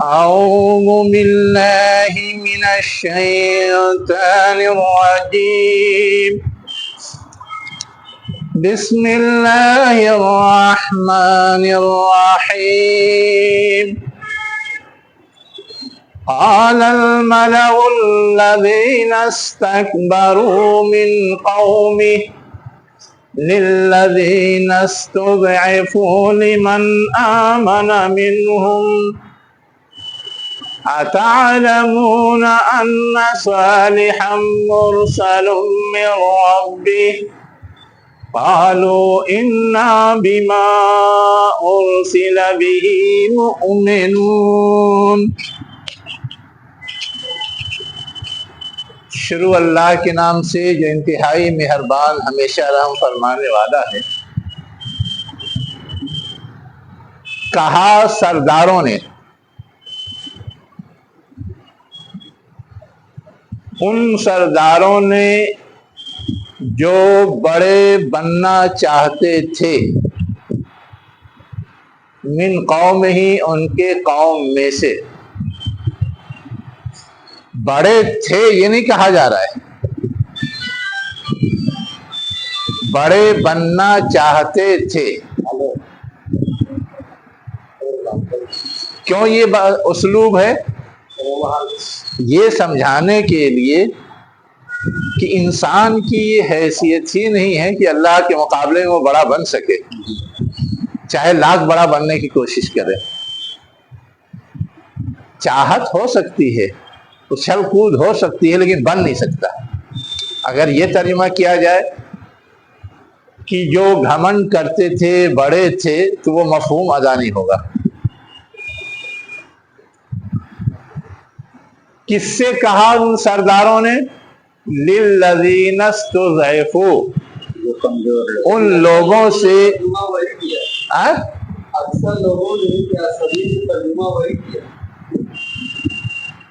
أعوذ بالله من الشيطان الرجيم بسم الله الرحمن الرحيم قال الملأ الذين استكبروا من قومه للذين استضعفوا لمن آمن منهم أتعلمون أن صالحا مرسل من ربه قالوا إنا بما أرسل به مؤمنون۔ شروع اللہ کے نام سے جو انتہائی مہربان ہمیشہ رحم فرمانے والا ہے۔ کہا سرداروں نے، ان سرداروں نے جو بڑے بننا چاہتے تھے، من قوم ہی ان کے قوم میں سے۔ بڑے تھے یہ نہیں کہا جا رہا ہے، بڑے بننا چاہتے تھے۔ کیوں یہ اسلوب ہے؟ یہ سمجھانے کے لیے کہ انسان کی یہ حیثیت ہی نہیں ہے کہ اللہ کے مقابلے میں وہ بڑا بن سکے، چاہے لاکھ بڑا بننے کی کوشش کرے۔ چاہت ہو سکتی ہے، اچھل کود ہو سکتی ہے، لیکن بن نہیں سکتا۔ اگر یہ ترجمہ کیا جائے کہ جو گھمنڈ کرتے تھے بڑے تھے تو وہ مفہوم ادا نہیں ہوگا۔ کس سے کہا ان سرداروں نے؟ للذین استضعفوا، ان لوگوں سے۔ اکثر لوگوں نے ترجمہ وہی کیا،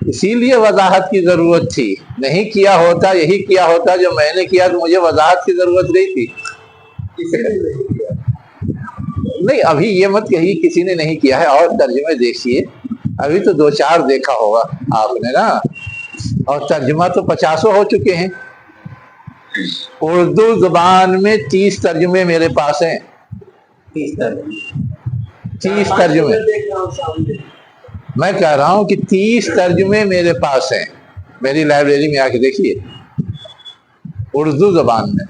اسی لیے وضاحت کی ضرورت تھی۔ نہیں کیا ہوتا، یہی کیا ہوتا جو میں نے کیا تو مجھے وضاحت کی ضرورت نہیں تھی۔ نہیں، ابھی یہ مت کہیے کسی نے نہیں کیا ہے، اور ترجمے دیکھیے۔ ابھی تو 2-4 دیکھا ہوگا آپ نے نا، اور ترجمہ تو 50 ہو چکے ہیں۔ اردو زبان میں 30 ترجمے میرے پاس ہیں، 30 ترجمے۔ میں کہہ رہا ہوں کہ 30 ترجمے میرے پاس ہیں، میری لائبریری میں آ کے دیکھیے، اردو زبان میں۔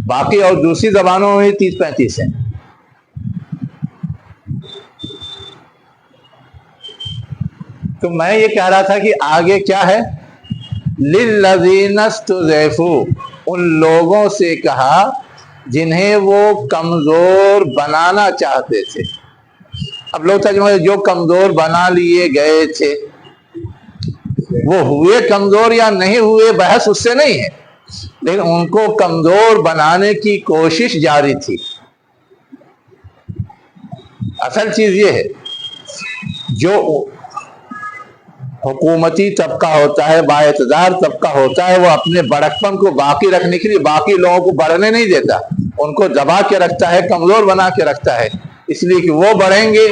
باقی اور دوسری زبانوں میں 30-35 ہیں۔ تو میں یہ کہہ رہا تھا کہ آگے کیا ہے؟ للذین استضعفوا، ان لوگوں سے کہا جنہیں وہ کمزور بنانا چاہتے تھے۔ اب لوگ ترجمہ جو کمزور بنا لیے گئے تھے، وہ ہوئے کمزور یا نہیں ہوئے بحث اس سے نہیں ہے، لیکن ان کو کمزور بنانے کی کوشش جاری تھی۔ اصل چیز یہ ہے، جو حکومتی طبقہ ہوتا ہے، بااعتدار طبقہ ہوتا ہے، وہ اپنے بڑکپن کو باقی رکھنے کے لیے باقی لوگوں کو بڑھنے نہیں دیتا، ان کو دبا کے رکھتا ہے، کمزور بنا کے رکھتا ہے، اس لیے کہ وہ بڑھیں گے،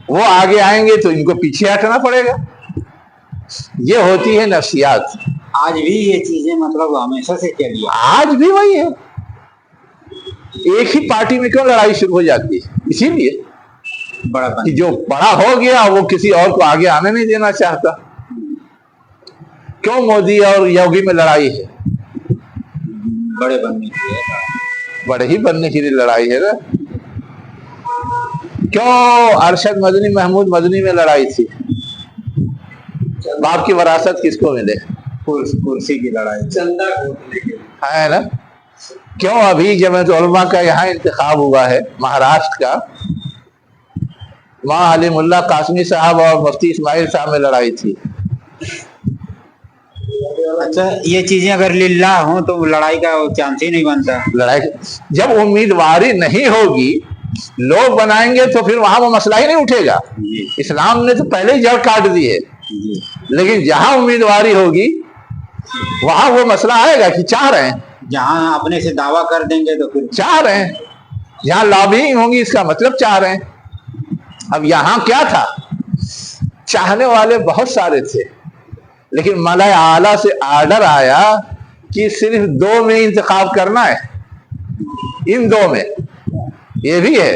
وہ آگے آئیں گے تو ان کو پیچھے ہٹنا پڑے گا۔ یہ ہوتی ہے نفسیات۔ آج بھی یہ چیزیں مطلب ہمیشہ سے چلی ہے، آج بھی وہی ہے۔ ایک ہی پارٹی میں کیوں لڑائی شروع ہو جاتی ہے؟ اسی لیے کہ جو بڑا ہو گیا وہ کسی اور کو آگے آنے نہیں دینا چاہتا۔ کیوں مودی اور یوگی میں لڑائی ہے؟ بڑے بننے کے لیے، بڑے ہی بننے کے لیے لڑائی ہے نا۔ کیوں ارشد مدنی محمود مدنی میں لڑائی تھی؟ باپ کی وراثت کس کو ملے؟ کرسی کی لڑائی، چندہ ہے نا۔ کیوں ابھی جمعیت علماء کا یہاں انتخاب ہوا ہے مہاراشٹر کا، وہاں علیم اللہ قاسمی صاحب اور مفتی اسماعیل صاحب میں لڑائی تھی۔ اچھا، یہ چیزیں اگر للہ ہوں تو لڑائی کا چانس ہی نہیں بنتا۔ لڑائی جب امیدواری نہیں ہوگی، لوگ بنائیں گے تو پھر وہاں وہ مسئلہ ہی نہیں اٹھے گا۔ اسلام نے تو پہلے ہی جڑ کاٹ دی ہے، لیکن جہاں امیدواری ہوگی وہاں وہ مسئلہ آئے گا کہ چاہ رہے ہیں۔ جہاں اپنے سے دعویٰ کر دیں گے تو پھر چاہ رہے ہیں، جہاں لابینگ ہوں گی اس کا مطلب چاہ رہے ہیں۔ اب یہاں کیا تھا چاہنے والے بہت سارے تھے، لیکن ملائے اعلیٰ سے آرڈر آیا کہ صرف 2 میں انتخاب کرنا ہے، ان 2 میں۔ یہ بھی ہے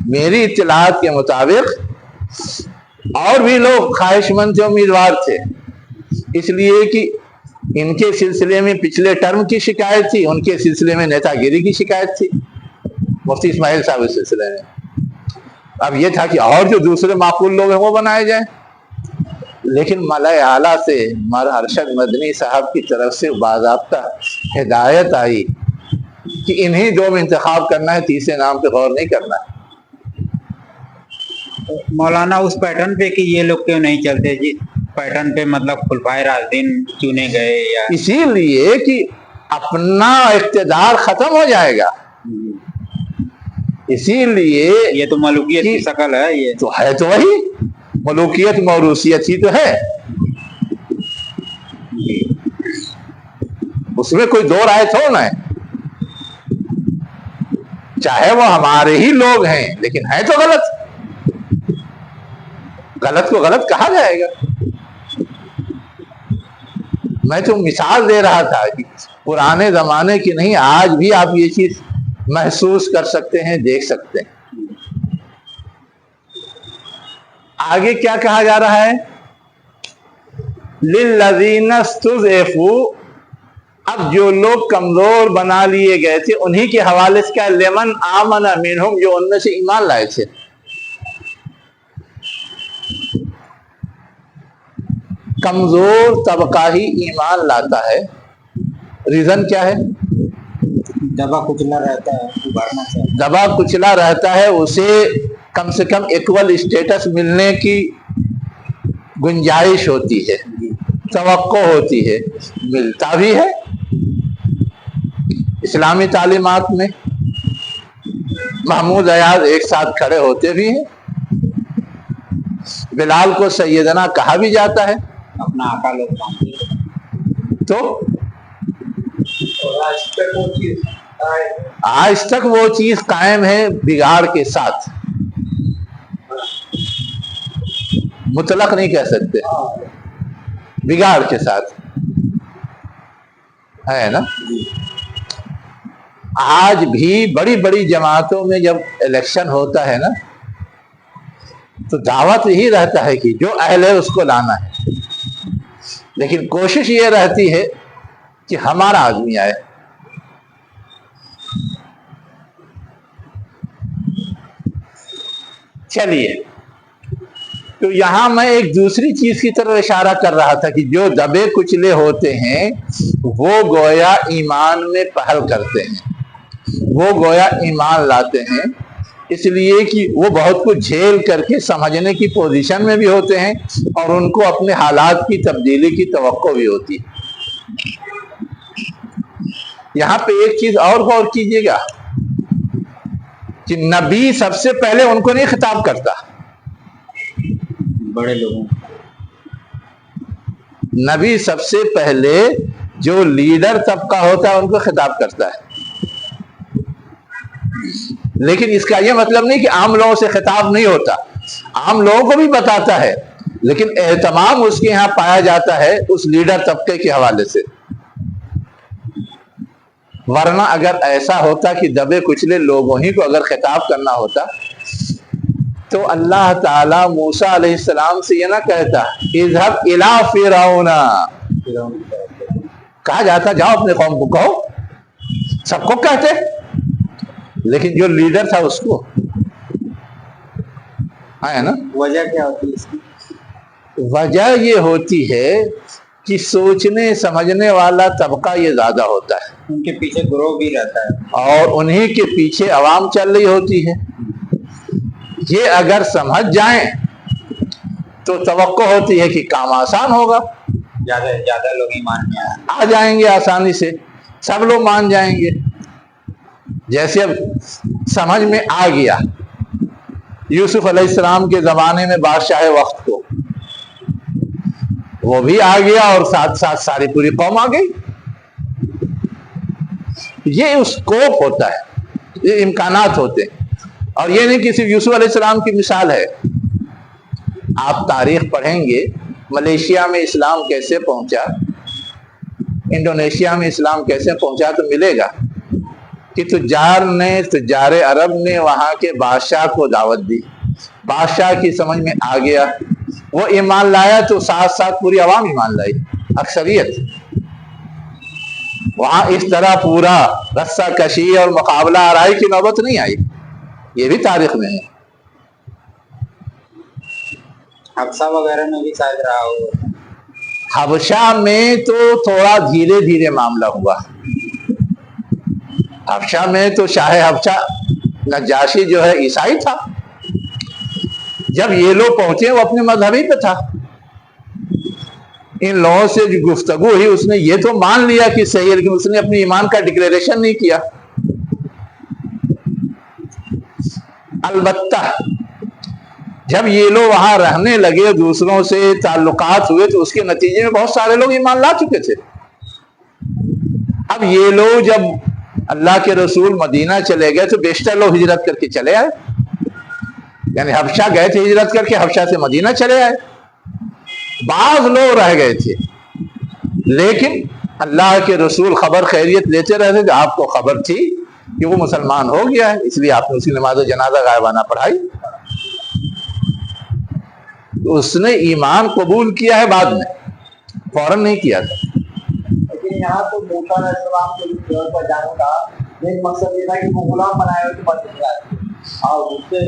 میری اطلاعات کے مطابق اور بھی لوگ خواہش مند تھے، امیدوار تھے، اس لیے کہ ان کے سلسلے میں پچھلے ٹرم کی شکایت تھی، ان کے سلسلے میں نیتا گیری کی شکایت تھی، مفتی اسماعیل صاحب اس سلسلے میں۔ اب یہ تھا کہ اور جو دوسرے معقول لوگ ہیں وہ بنائے جائیں، لیکن ملائے اعلیٰ سے مولانا ارشد مدنی صاحب کی طرف سے باضابطہ ہدایت آئی کہ انہی 2 میں انتخاب کرنا ہے، تیسرے نام پہ غور نہیں کرنا ہے۔ مولانا اس پیٹرن پہ کہ یہ لوگ کیوں نہیں چلتے جی پیٹرن پہ، مطلب خلفائے راشدین چنے گئے یا اسی لیے کہ اپنا اقتدار ختم ہو جائے گا، اسی لیے یہ تو ملوکیت کی شکل ہے، یہ تو ہے، تو وہی ملوکیت موروثیت ہی تو ہے، اس میں کوئی 2 رائے تھوڑا نہ ہے، چاہے وہ ہمارے ہی لوگ ہیں لیکن ہے تو غلط، غلط کو غلط کہا جائے گا۔ میں تو مثال دے رہا تھا کہ پرانے زمانے کی نہیں، آج بھی آپ یہ چیز محسوس کر سکتے ہیں، دیکھ سکتے ہیں۔ آگے کیا کہا جا رہا ہے؟ لِلَّذِينَ اسْتُضْعِفُوا، اب جو لوگ کمزور بنا لیے گئے تھے انہی کے حوالے سے کیا، لمن آمن منہم، جو ان میں سے ایمان لائے تھے۔ کمزور طبقہ ہی ایمان لاتا ہے، ریزن کیا ہے؟ دبا کچلا رہتا ہے، ابھرنا چاہیے، دبا کچلا رہتا ہے، اسے کم سے کم ایکول اسٹیٹس ملنے کی گنجائش ہوتی ہے، توقع ہوتی ہے، ملتا بھی ہے۔ اسلامی تعلیمات میں محمود ایاز ایک ساتھ کھڑے ہوتے بھی ہیں، بلال کو سیدنا کہا بھی جاتا ہے، اپنا آقا لوگ مانتے ہیں۔ تو آج تک وہ چیز قائم ہے بگاڑ کے ساتھ، مطلق نہیں کہہ سکتے، بگاڑ کے ساتھ ہے نا۔ آج بھی بڑی بڑی جماعتوں میں جب الیکشن ہوتا ہے نا تو دعوت یہی رہتا ہے کہ جو اہل ہے اس کو لانا ہے، لیکن کوشش یہ رہتی ہے کہ ہمارا آدمی آئے۔ چلیے، تو یہاں میں ایک دوسری چیز کی طرف اشارہ کر رہا تھا کہ جو دبے کچلے ہوتے ہیں وہ گویا ایمان میں پہل کرتے ہیں، وہ گویا ایمان لاتے ہیں، اس لیے کہ وہ بہت کچھ جھیل کر کے سمجھنے کی پوزیشن میں بھی ہوتے ہیں اور ان کو اپنے حالات کی تبدیلی کی توقع بھی ہوتی ہے۔ یہاں پہ ایک چیز اور غور کیجئے گا کہ نبی سب سے پہلے ان کو نہیں خطاب کرتا، بڑے لوگوں، نبی سب سے پہلے جو لیڈر طبقہ ہوتا ہے ان کو خطاب کرتا ہے، لیکن اس کا یہ مطلب نہیں کہ عام لوگوں سے خطاب نہیں ہوتا، عام لوگوں کو بھی بتاتا ہے، لیکن اہتمام اس کے یہاں پایا جاتا ہے اس لیڈر طبقے کے حوالے سے۔ ورنہ اگر ایسا ہوتا کہ دبے کچلے لوگوں ہی کو اگر خطاب کرنا ہوتا تو اللہ تعالیٰ موسیٰ علیہ السلام سے یہ نہ کہتا اذهب الى فرعون، کہا جاتا جاؤ اپنے قوم کو کہو، سب کو کہتے، لیکن جو لیڈر تھا اس کو ہے نا۔ وجہ کیا ہوتی ہے اس کی؟ وجہ یہ ہوتی ہے کہ سوچنے سمجھنے والا طبقہ یہ زیادہ ہوتا ہے، ان کے پیچھے گروہ بھی رہتا ہے اور انہی کے پیچھے عوام چل رہی ہوتی ہے۔ یہ اگر سمجھ جائیں تو توقع ہوتی ہے کہ کام آسان ہوگا، زیادہ سے زیادہ لوگ ایمان میں آ جائیں گے آسانی سے، سب لوگ مان جائیں گے۔ جیسے اب سمجھ میں آ گیا یوسف علیہ السلام کے زمانے میں بادشاہ وقت کو، وہ بھی آ گیا اور ساتھ ساتھ ساری پوری قوم آ گئی۔ یہ اسکوپ ہوتا ہے، یہ امکانات ہوتے ہیں، اور یہ نہیں کہ صرف یوسف علیہ السلام کی مثال ہے، آپ تاریخ پڑھیں گے ملیشیا میں اسلام کیسے پہنچا، انڈونیشیا میں اسلام کیسے پہنچا، تو ملے گا کہ تجار عرب نے وہاں کے بادشاہ کو دعوت دی، بادشاہ کی سمجھ میں آ گیا، وہ ایمان لایا تو ساتھ ساتھ پوری عوام ایمان لائی، اکثریت۔ وہاں اس طرح پورا رسہ کشی اور مقابلہ آرائی کی نوبت نہیں آئی، یہ بھی تاریخ میں ہے۔ حبشہ وغیرہ میں بھی شاید رہا ہو۔ حبشہ میں تو تھوڑا دھیرے دھیرے معاملہ ہوا، حبشہ میں تو شاہ حبشہ نجاشی جو ہے عیسائی تھا، جب یہ لوگ پہنچے وہ اپنے مذہبی پہ تھا، ان لوگوں سے جو گفتگو ہوئی اس نے یہ تو مان لیا کہ صحیح ہے، لیکن اس نے اپنی ایمان کا ڈکلیریشن نہیں کیا۔ البتہ جب یہ لوگ وہاں رہنے لگے، دوسروں سے تعلقات ہوئے، تو اس کے نتیجے میں بہت سارے لوگ ایمان لا چکے تھے۔ اب یہ لوگ جب اللہ کے رسول مدینہ چلے گئے تو بیشتر لوگ ہجرت کر کے چلے آئے، یعنی حبشہ گئے تھے ہجرت کر کے، حبشہ سے مدینہ چلے آئے، بعض لوگ رہ گئے تھے، لیکن اللہ کے رسول خبر خیریت لیتے رہتے تھے، آپ کو خبر تھی کہ وہ مسلمان ہو گیا ہے، اس لیے آپ نے اس کی نماز جنازہ غائبانہ پڑھائی۔ اس نے ایمان قبول کیا ہے بعد میں، فوراً نہیں کیا تھا۔ لیکن یہاں تو موسیٰ علیہ السلام کے دور پر جانے کا ایک مقصد یہ تھا کہ وہ غلام بنائے ہوئے تو بچ جائے، اور اس سے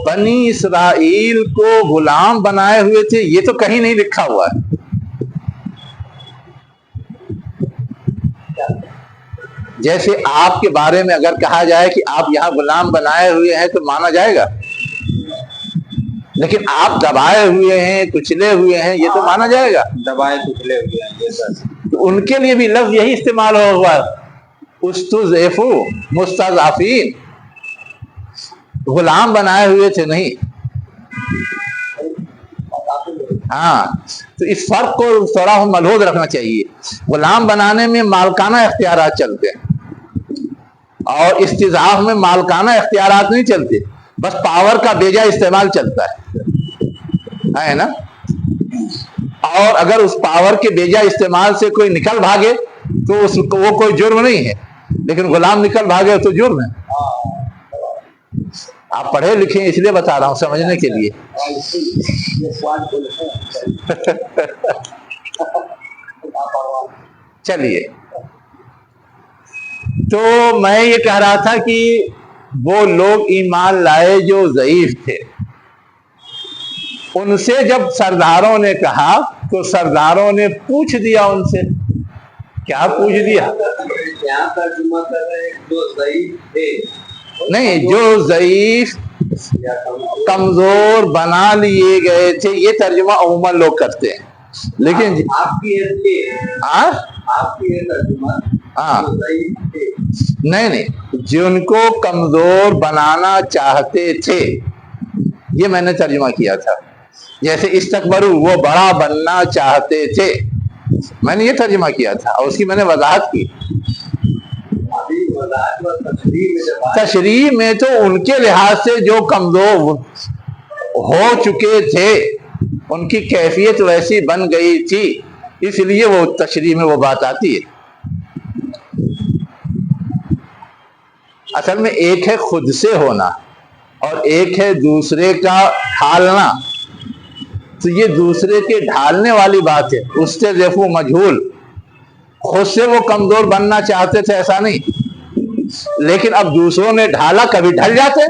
بنی اسرائیل کو غلام بنائے ہوئے تھے، یہ تو کہیں نہیں لکھا ہوا ہے۔ جیسے آپ کے بارے میں اگر کہا جائے کہ آپ یہاں غلام بنائے ہوئے ہیں تو مانا جائے گا، لیکن آپ دبائے ہوئے ہیں، کچلے ہوئے ہیں، یہ تو مانا جائے گا۔ دبائے کچلے ہوئے ہیں، تو ان کے لیے بھی لفظ یہی استعمال ہوا، استضعفو، مستضعفین، غلام بنائے ہوئے تھے نہیں۔ ہاں، تو اس فرق کو تھوڑا ملحوظ رکھنا چاہیے۔ غلام بنانے میں مالکانہ اختیارات چلتے ہیں، اور استضعاف میں مالکانہ اختیارات نہیں چلتے، بس پاور کا بیجا استعمال چلتا ہے نا۔ اور اگر اس پاور کے بیجا استعمال سے کوئی نکل بھاگے تو وہ کوئی جرم نہیں ہے، لیکن غلام نکل بھاگے تو جرم ہے۔ آپ پڑھے لکھے اس لیے بتا رہا ہوں، سمجھنے کے لیے۔ چلیے، تو میں یہ کہہ رہا تھا کہ وہ لوگ ایمان لائے جو ضعیف تھے، ان سے جب سرداروں نے کہا تو سرداروں نے پوچھ دیا ان سے، کیا پوچھ دیا؟ نہیں، جو ضعیف کمزور بنا لیے گئے تھے، یہ ترجمہ عموماً لوگ کرتے ہیں، لیکن نہیں، جن کو کمزور بنانا چاہتے تھے، یہ میں نے ترجمہ کیا تھا۔ جیسے استکبرو، وہ بڑا بننا چاہتے تھے، میں نے یہ ترجمہ کیا تھا، اور اس کی میں نے وضاحت کی۔ تشریح میں تو ان کے لحاظ سے جو کمزور ہو چکے تھے، ان کی کیفیت ویسی بن گئی تھی، اس لیے وہ تشریح میں وہ بات آتی ہے۔ اصل میں ایک ہے خود سے ہونا اور ایک ہے دوسرے کا ڈھالنا، تو یہ دوسرے کے ڈھالنے والی بات ہے۔ استضعفوا مجہول، خود سے وہ کمزور بننا چاہتے تھے ایسا نہیں، لیکن اب دوسروں نے ڈھالا، کبھی ڈھل جاتے۔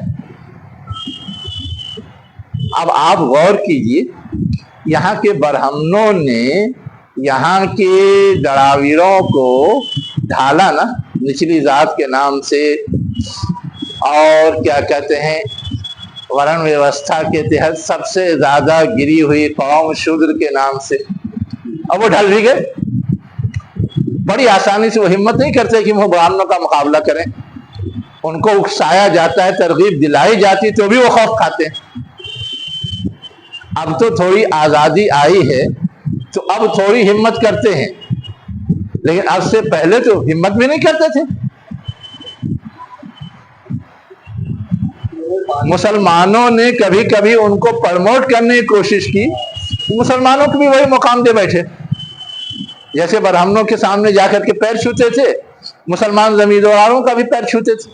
اب آپ غور کیجئے، یہاں کے برہمنوں نے یہاں کے دراویروں کو ڈھالا نا، نچلی ذات کے نام سے، اور کیا کہتے ہیں، ورن ویوستھا کے تحت سب سے زیادہ گری ہوئی قوم شودر کے نام سے، اب وہ ڈھل بھی گئے۔ بڑی آسانی سے وہ ہمت نہیں کرتے کہ وہ برہمنوں کا مقابلہ کریں، ان کو اکسایا جاتا ہے، ترغیب دلائی جاتی، تو بھی وہ خوف کھاتے ہیں۔ اب تو تھوڑی آزادی آئی ہے تو اب تھوڑی ہمت کرتے ہیں، لیکن اب سے پہلے تو ہمت بھی نہیں کرتے تھے۔ مسلمانوں نے کبھی کبھی ان کو پرموٹ کرنے کی کوشش کی، مسلمانوں کو بھی وہی مقام دے بیٹھے، جیسے برہمنوں کے سامنے جا کر کے پیر چھوتے تھے، مسلمان زمینداروں کا بھی پیر چھوتے تھے،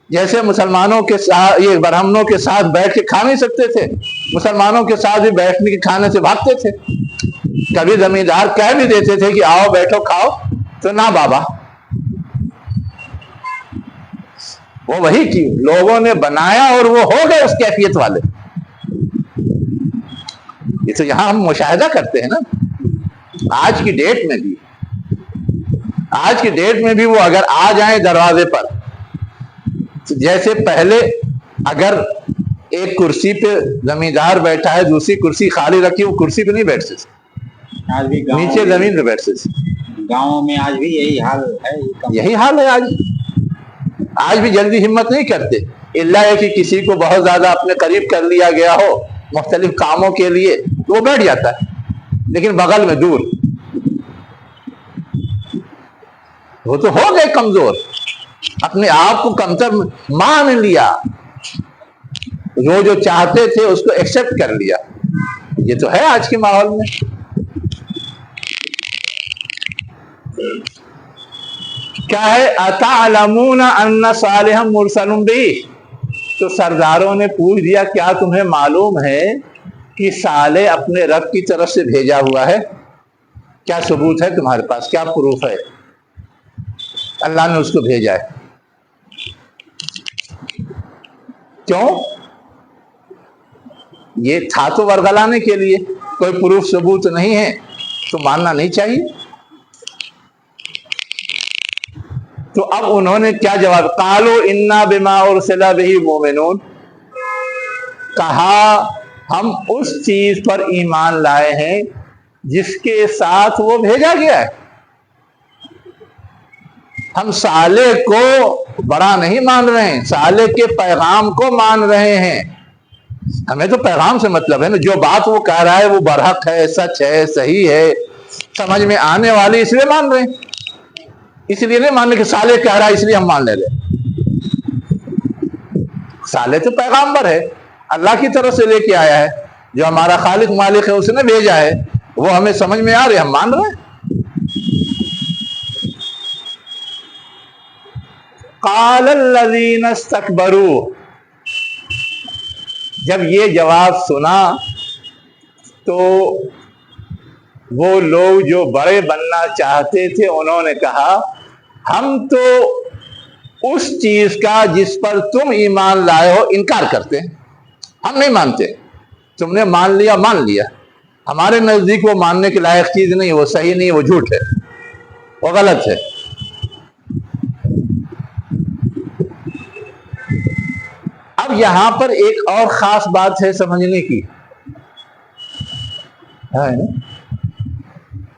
جیسے مسلمانوں کے ساتھ یہ برہمنوں کے ساتھ بیٹھ کے کھا نہیں سکتے تھے، مسلمانوں کے ساتھ بھی بیٹھنے کے کھانے سے بھاگتے تھے۔ کبھی زمیندار کہہ بھی دیتے تھے کہ آؤ بیٹھو کھاؤ، تو نہ بابا، وہ وہی کی لوگوں نے بنایا اور وہ ہو گئے اس کیفیت والے۔ یہ تو یہاں ہم مشاہدہ کرتے ہیں نا، آج کی ڈیٹ میں بھی وہ اگر آ جائیں دروازے پر، جیسے پہلے اگر ایک کرسی پہ زمیندار بیٹھا ہے، دوسری کرسی خالی رکھی، وہ کرسی پہ نہیں بیٹھتے تھے، آج بھی نیچے زمین پہ بیٹھتے تھے۔ گاؤں میں آج بھی یہی حال ہے، یہی حال ہے آج بھی جلدی ہمت نہیں کرتے، اللہ ہے کہ کسی کو بہت زیادہ اپنے قریب کر لیا گیا ہو مختلف کاموں کے لیے تو وہ بیٹھ جاتا ہے، لیکن بغل میں دور وہ تو ہو گئے کمزور، اپنے آپ کو کمتر مان لیا، جو چاہتے تھے اس کو ایکسپٹ کر لیا۔ یہ تو ہے آج کے ماحول میں۔ کیا ہے؟ اتعلمون ان صالحا مرسل بھی، تو سرداروں نے پوچھ دیا کیا تمہیں معلوم ہے کہ صالح اپنے رب کی طرف سے بھیجا ہوا ہے؟ کیا ثبوت ہے تمہارے پاس؟ کیا پروف ہے اللہ نے اس کو بھیجا ہے؟ کیوں؟ یہ تھا تو ورگلانے کے لیے، کوئی پروف ثبوت نہیں ہے تو ماننا نہیں چاہیے۔ تو اب انہوں نے کیا جواب؟ قالوا انا بما ارسل به مؤمنون، کہا ہم اس چیز پر ایمان لائے ہیں جس کے ساتھ وہ بھیجا گیا ہے۔ ہم صالح کو بڑا نہیں مان رہے ہیں، صالح کے پیغام کو مان رہے ہیں۔ ہمیں تو پیغام سے مطلب ہے نا، جو بات وہ کہہ رہا ہے وہ برحق ہے، سچ ہے، صحیح ہے، سمجھ میں آنے والی، اس لیے مان رہے ہیں۔ اس لیے نہیں ماننے کہ صالح کہہ رہا ہے اس لیے ہم مان لے رہے۔ صالح تو پیغامبر ہے، اللہ کی طرف سے لے کے آیا ہے، جو ہمارا خالق مالک ہے اس نے بھیجا ہے، وہ ہمیں سمجھ میں آ رہے، ہم مان رہے ہیں۔ قال الذین استکبروا، جب یہ جواب سنا تو وہ لوگ جو بڑے بننا چاہتے تھے انہوں نے کہا ہم تو اس چیز کا جس پر تم ایمان لائے ہو انکار کرتے ہیں، ہم نہیں مانتے، تم نے مان لیا مان لیا، ہمارے نزدیک وہ ماننے کے لائق چیز نہیں، وہ صحیح نہیں، وہ جھوٹ ہے، وہ غلط ہے۔ اب یہاں پر ایک اور خاص بات ہے سمجھنے کی،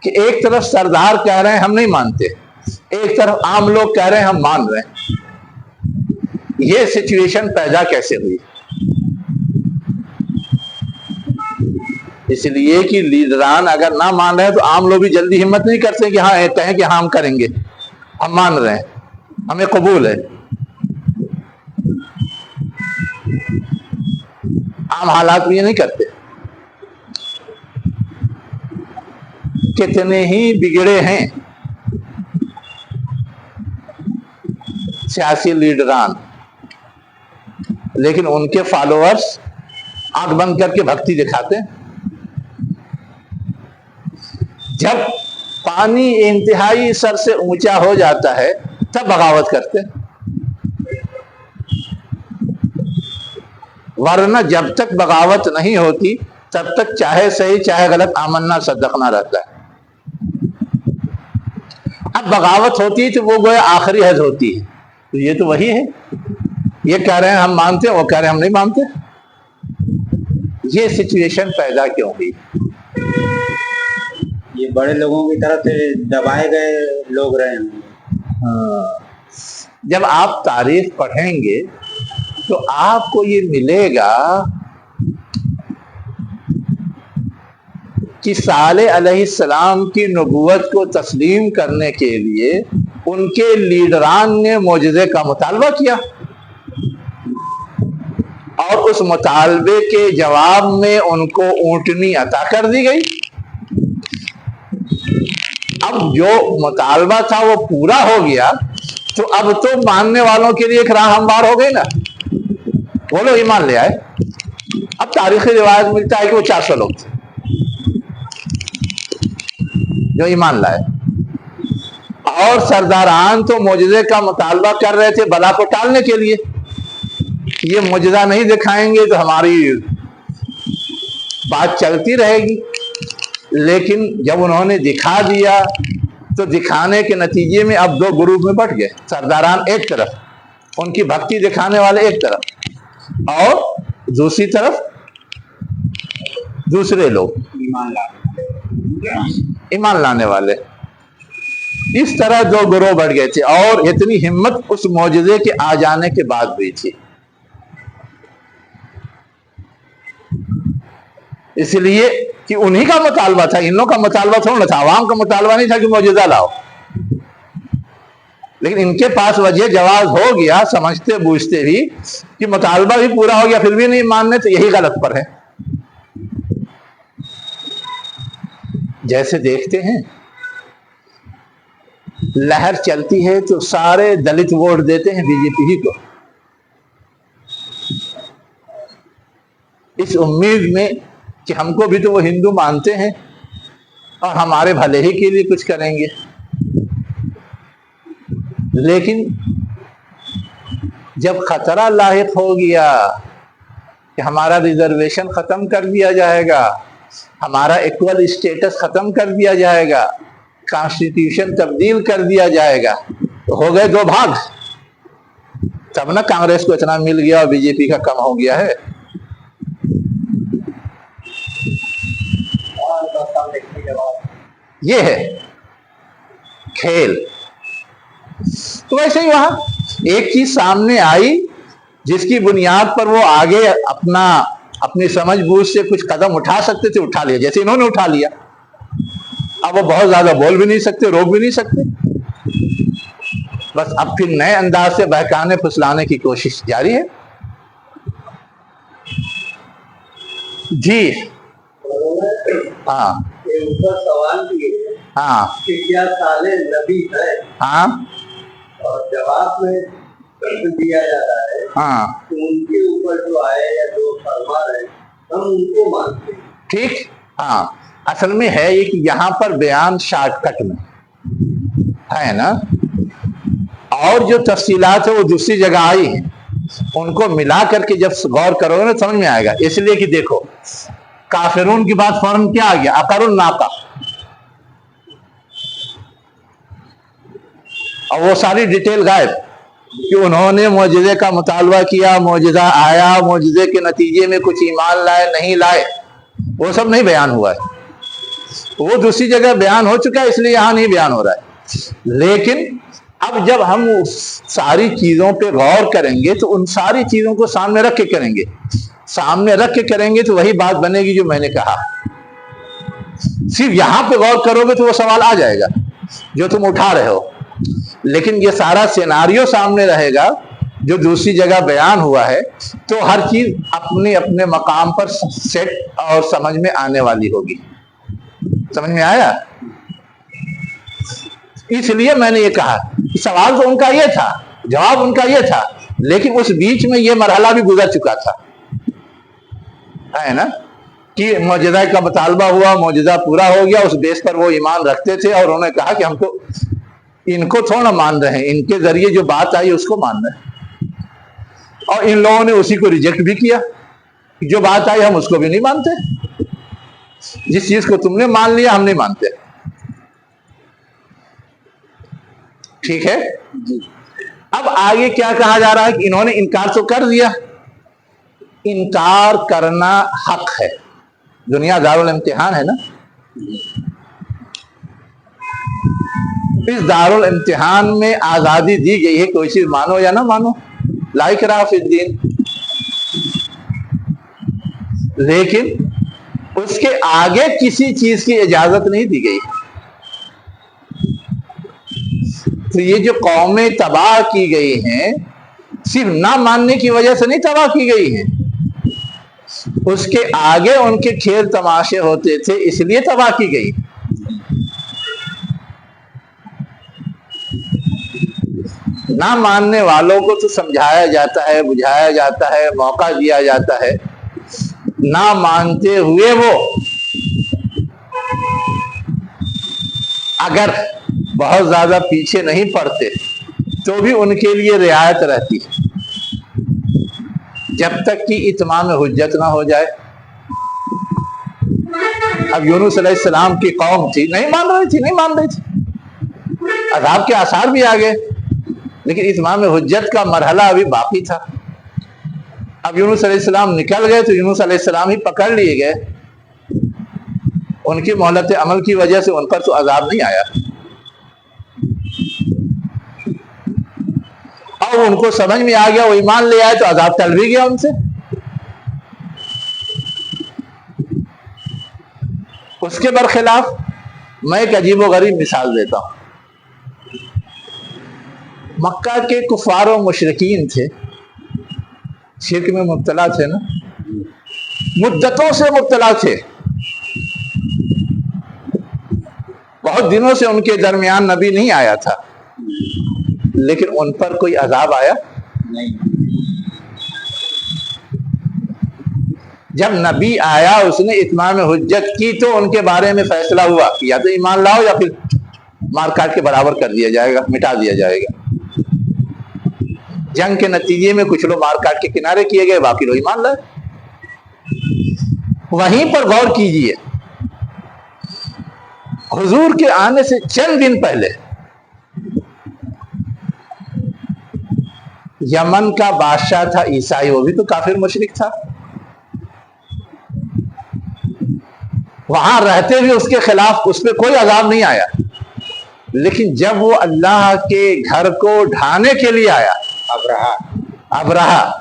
کہ ایک طرف سردار کہہ رہے ہیں ہم نہیں مانتے، ایک طرف عام لوگ کہہ رہے ہیں ہم مان رہے ہیں۔ یہ سچویشن پیدا کیسے ہوئی؟ اس لیے کہ لیڈران اگر نہ مان رہے ہیں تو عام لوگ بھی جلدی ہمت نہیں کرتے کہ ہاں کہیں کہ ہاں ہم کریں گے، ہم مان رہے ہیں، ہمیں قبول ہے۔ عام حالات میں یہ نہیں کرتے۔ کتنے ہی بگڑے ہیں سیاسی لیڈران، لیکن ان کے فالوورز آنکھ بند کر کے بھکتی دکھاتے ہیں۔ جب پانی انتہائی سر سے اونچا ہو جاتا ہے تب بغاوت کرتے ہیں، ورنہ جب تک بغاوت نہیں ہوتی تب تک چاہے صحیح چاہے غلط آمنا صدقنا رہتا ہے۔ اب بغاوت ہوتی ہے تو وہ گویا آخری حد ہوتی ہے، تو یہ تو وہی ہے، یہ کہہ رہے ہیں ہم مانتے ہیں، وہ کہہ رہے ہیں ہم نہیں مانتے۔ یہ سچویشن پیدا کیوں ہوئی؟ یہ بڑے لوگوں کی طرف سے دبائے گئے لوگ رہے ہیں۔ جب آپ تاریخ پڑھیں گے تو آپ کو یہ ملے گا کہ صالح علیہ السلام کی نبوت کو تسلیم کرنے کے لیے ان کے لیڈران نے معجزے کا مطالبہ کیا۔ और उस मुतालबे के जवाब में उनको ऊँटनी अता कर दी गई। अब जो मुतालबा था वो पूरा हो गया, तो अब तो मानने वालों के लिए एक राह हमवार हो गई ना, वो लोग ईमान ले आए। अब तारीखी रिवायत मिलता है कि वो 400 लोग थे जो ईमान लाए, और सरदारान तो मोजज़े का मुतालबा कर रहे थे बला को टालने के लिए। ये मुजज़ा नहीं दिखाएंगे तो हमारी बात चलती रहेगी। लेकिन जब उन्होंने दिखा दिया तो दिखाने के नतीजे में अब दो ग्रुप में बट गए। सरदारान एक तरफ, उनकी भक्ति दिखाने वाले एक तरफ, और दूसरी तरफ दूसरे लोग ईमान लाने वाले। इस तरह दो गिरोह बढ़ गए थे, और इतनी हिम्मत उस मौजज़े के आ जाने के बाद हुई थी। इसलिए कि उन्हीं का मुतालबा था, इन लोगों का मुतालबा थोड़ा ना था, आवाम का मुतालबा नहीं था कि मौजज़ा लाओ। लेकिन इनके पास वजह जवाब हो गया, समझते बूझते भी कि मुतालबा भी पूरा हो गया, फिर भी नहीं मानने, तो यही गलत पर है। जैसे देखते हैं लहर चलती है तो सारे दलित वोट देते हैं बीजेपी ही को, इस उम्मीद में कि हमको भी तो वो हिंदू मानते हैं और हमारे भले ही के लिए कुछ करेंगे। लेकिन जब खतरा लाहिक हो गया कि हमारा रिजर्वेशन खत्म कर दिया जाएगा, हमारा इक्वल स्टेटस खत्म कर दिया जाएगा, कॉन्स्टिट्यूशन तब्दील कर दिया जाएगा, तो हो गए दो भाग। तब ना कांग्रेस को इतना मिल गया और बीजेपी का कम हो गया है। ये है खेल। तो वैसे ही वहां एक चीज सामने आई जिसकी बुनियाद पर वो आगे अपनी समझ बूझ से कुछ कदम उठा सकते थे, उठा लिया, जैसे इन्होंने उठा लिया। अब वो बहुत ज्यादा बोल भी नहीं सकते, रोक भी नहीं सकते, बस अब फिर नए अंदाज से बहकाने फुसलाने की कोशिश जारी है। जी हाँ सवाल किए हाँ कि क्या साले नबी है, हाँ, और जवाब में दिया जा रहा है हाँ, तो उनके ऊपर जो आए या जो फरमा रहे हम उनको मानते हैं। ठीक, हाँ। असल में है ये कि यहाँ पर बयान शॉर्टकट में है ना, और जो तफसीलात है वो दूसरी जगह आई है, उनको मिला करके जब गौर करोगे ना समझ में आएगा। इसलिए कि देखो काफिरून की बात फौरन क्या आ गया, अकरुन नाका, और वो सारी डिटेल गायब कि उन्होंने मौजज़े का मुतालबा किया, मौजज़ा आया, मौजज़े के नतीजे में कुछ ईमान लाए नहीं लाए, वो सब नहीं बयान हुआ है। वो दूसरी जगह बयान हो चुका है, इसलिए यहां नहीं बयान हो रहा है। लेकिन अब जब हम सारी चीजों पे गौर करेंगे तो उन सारी चीजों को सामने रख के करेंगे, सामने रख के करेंगे तो वही बात बनेगी जो मैंने कहा। सिर्फ यहां पे गौर करोगे तो वो सवाल आ जाएगा जो तुम उठा रहे हो, लेकिन ये सारा सिनारियो सामने रहेगा जो दूसरी जगह बयान हुआ है, तो हर चीज अपने अपने मकाम पर सेट और समझ में आने वाली होगी। समझ में आया? इसलिए मैंने ये कहा कि सवाल तो उनका ये था, जवाब उनका ये था, लेकिन उस बीच में ये मरहला भी गुजर चुका था, है ना, कि मौजज़ा का मुतालबा हुआ, मौजज़ा पूरा हो गया, उस बेस पर वो ईमान रखते थे और उन्होंने कहा कि हमको इनको थोड़ा मान रहे हैं, इनके जरिए जो बात आई उसको मान रहे हैं। और इन लोगों ने उसी को रिजेक्ट भी किया, जो बात आई हम उसको भी नहीं मानते, जिस चीज को तुमने मान लिया हम नहीं मानते। ठीक है जी। अब आगे क्या कहा जा रहा है कि इन्होंने इनकार तो कर दिया, इनकार करना हक है, दुनिया दारुल इम्तिहान है ना, इस दारुल इम्तिहान में आजादी दी गई है, कोई चीज मानो या ना मानो, ला इकराह फिद्दीन। लेकिन उसके आगे किसी चीज की इजाजत नहीं दी गई। तो ये जो कौमें तबाह की गई हैं सिर्फ ना मानने की वजह से नहीं तबाह की गई हैं, اس کے آگے ان کے کھیل تماشے ہوتے تھے، اس لیے تباہ کی گئی۔ نہ ماننے والوں کو تو سمجھایا جاتا ہے، بجھایا جاتا ہے، موقع دیا جاتا ہے، نہ مانتے ہوئے وہ اگر بہت زیادہ پیچھے نہیں پڑتے تو بھی ان کے لیے رعایت رہتی ہے جب تک کہ اتمام حجت نہ ہو جائے۔ اب یونس علیہ السلام کی قوم تھی، نہیں مان رہی تھی، عذاب کے آثار بھی آ گئے، لیکن اتمام حجت کا مرحلہ ابھی باقی تھا۔ اب یونس علیہ السلام نکل گئے تو یونس علیہ السلام ہی پکڑ لیے گئے، ان کی مہلت عمل کی وجہ سے ان پر تو عذاب نہیں آیا۔ اب ان کو سمجھ میں آ گیا، وہ ایمان لے آئے تو عذاب ٹل بھی گیا ان سے۔ اس کے برخلاف میں ایک عجیب و غریب مثال دیتا ہوں۔ مکہ کے کفار و مشرکین تھے، شرک میں مبتلا تھے نا، مدتوں سے مبتلا تھے، بہت دنوں سے ان کے درمیان نبی نہیں آیا تھا، لیکن ان پر کوئی عذاب آیا نہیں۔ جب نبی آیا، اس نے اتمام حجت کی تو ان کے بارے میں فیصلہ ہوا کہ یا تو ایمان لاؤ یا پھر مار کاٹ کے برابر کر دیا جائے گا، مٹا دیا جائے گا۔ جنگ کے نتیجے میں کچھ لوگ مار کاٹ کے کنارے کیے گئے، باقی لوگ ایمان لائے۔ وہیں پر غور کیجئے، حضور کے آنے سے چند دن پہلے یمن کا بادشاہ تھا عیسائی، وہ بھی تو کافر مشرک تھا، وہاں رہتے ہوئے اس کے خلاف اس پہ کوئی عذاب نہیں آیا، لیکن جب وہ اللہ کے گھر کو ڈھانے کے لیے آیا، ابرہہ،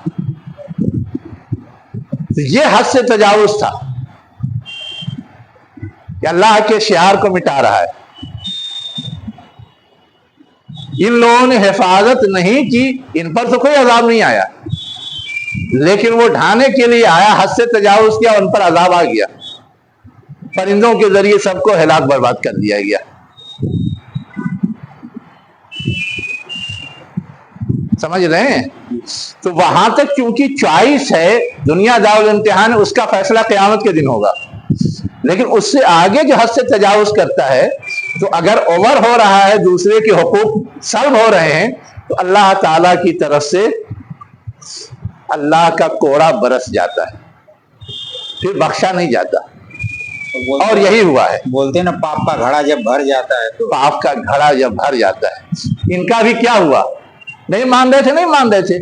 یہ حد سے تجاوز تھا کہ اللہ کے شعار کو مٹا رہا ہے۔ ان لوگوں نے حفاظت نہیں کی، ان پر تو کوئی عذاب نہیں آیا، لیکن وہ ڈھانے کے لیے آیا، حد سے تجاوز کیا، ان پر عذاب آ گیا، پرندوں کے ذریعے سب کو ہلاک برباد کر دیا گیا۔ سمجھ رہے ہیں؟ تو وہاں تک چونکہ چوائس ہے، دنیا دارالامتحان، اس کا فیصلہ قیامت کے دن ہوگا، لیکن اس سے آگے جو حد سے تجاوز کرتا ہے، تو اگر اوور ہو رہا ہے، دوسرے کے حقوق سلب ہو رہے ہیں، تو اللہ تعالی کی طرف سے اللہ کا کوڑا برس جاتا ہے، پھر بخشا نہیں جاتا۔ اور یہی ہوا ہے، بولتے ہیں نا پاپ کا گھڑا جب بھر جاتا ہے تو پاپ کا گھڑا جب بھر جاتا ہے۔ ان کا بھی کیا ہوا؟ نہیں مان رہے تھے،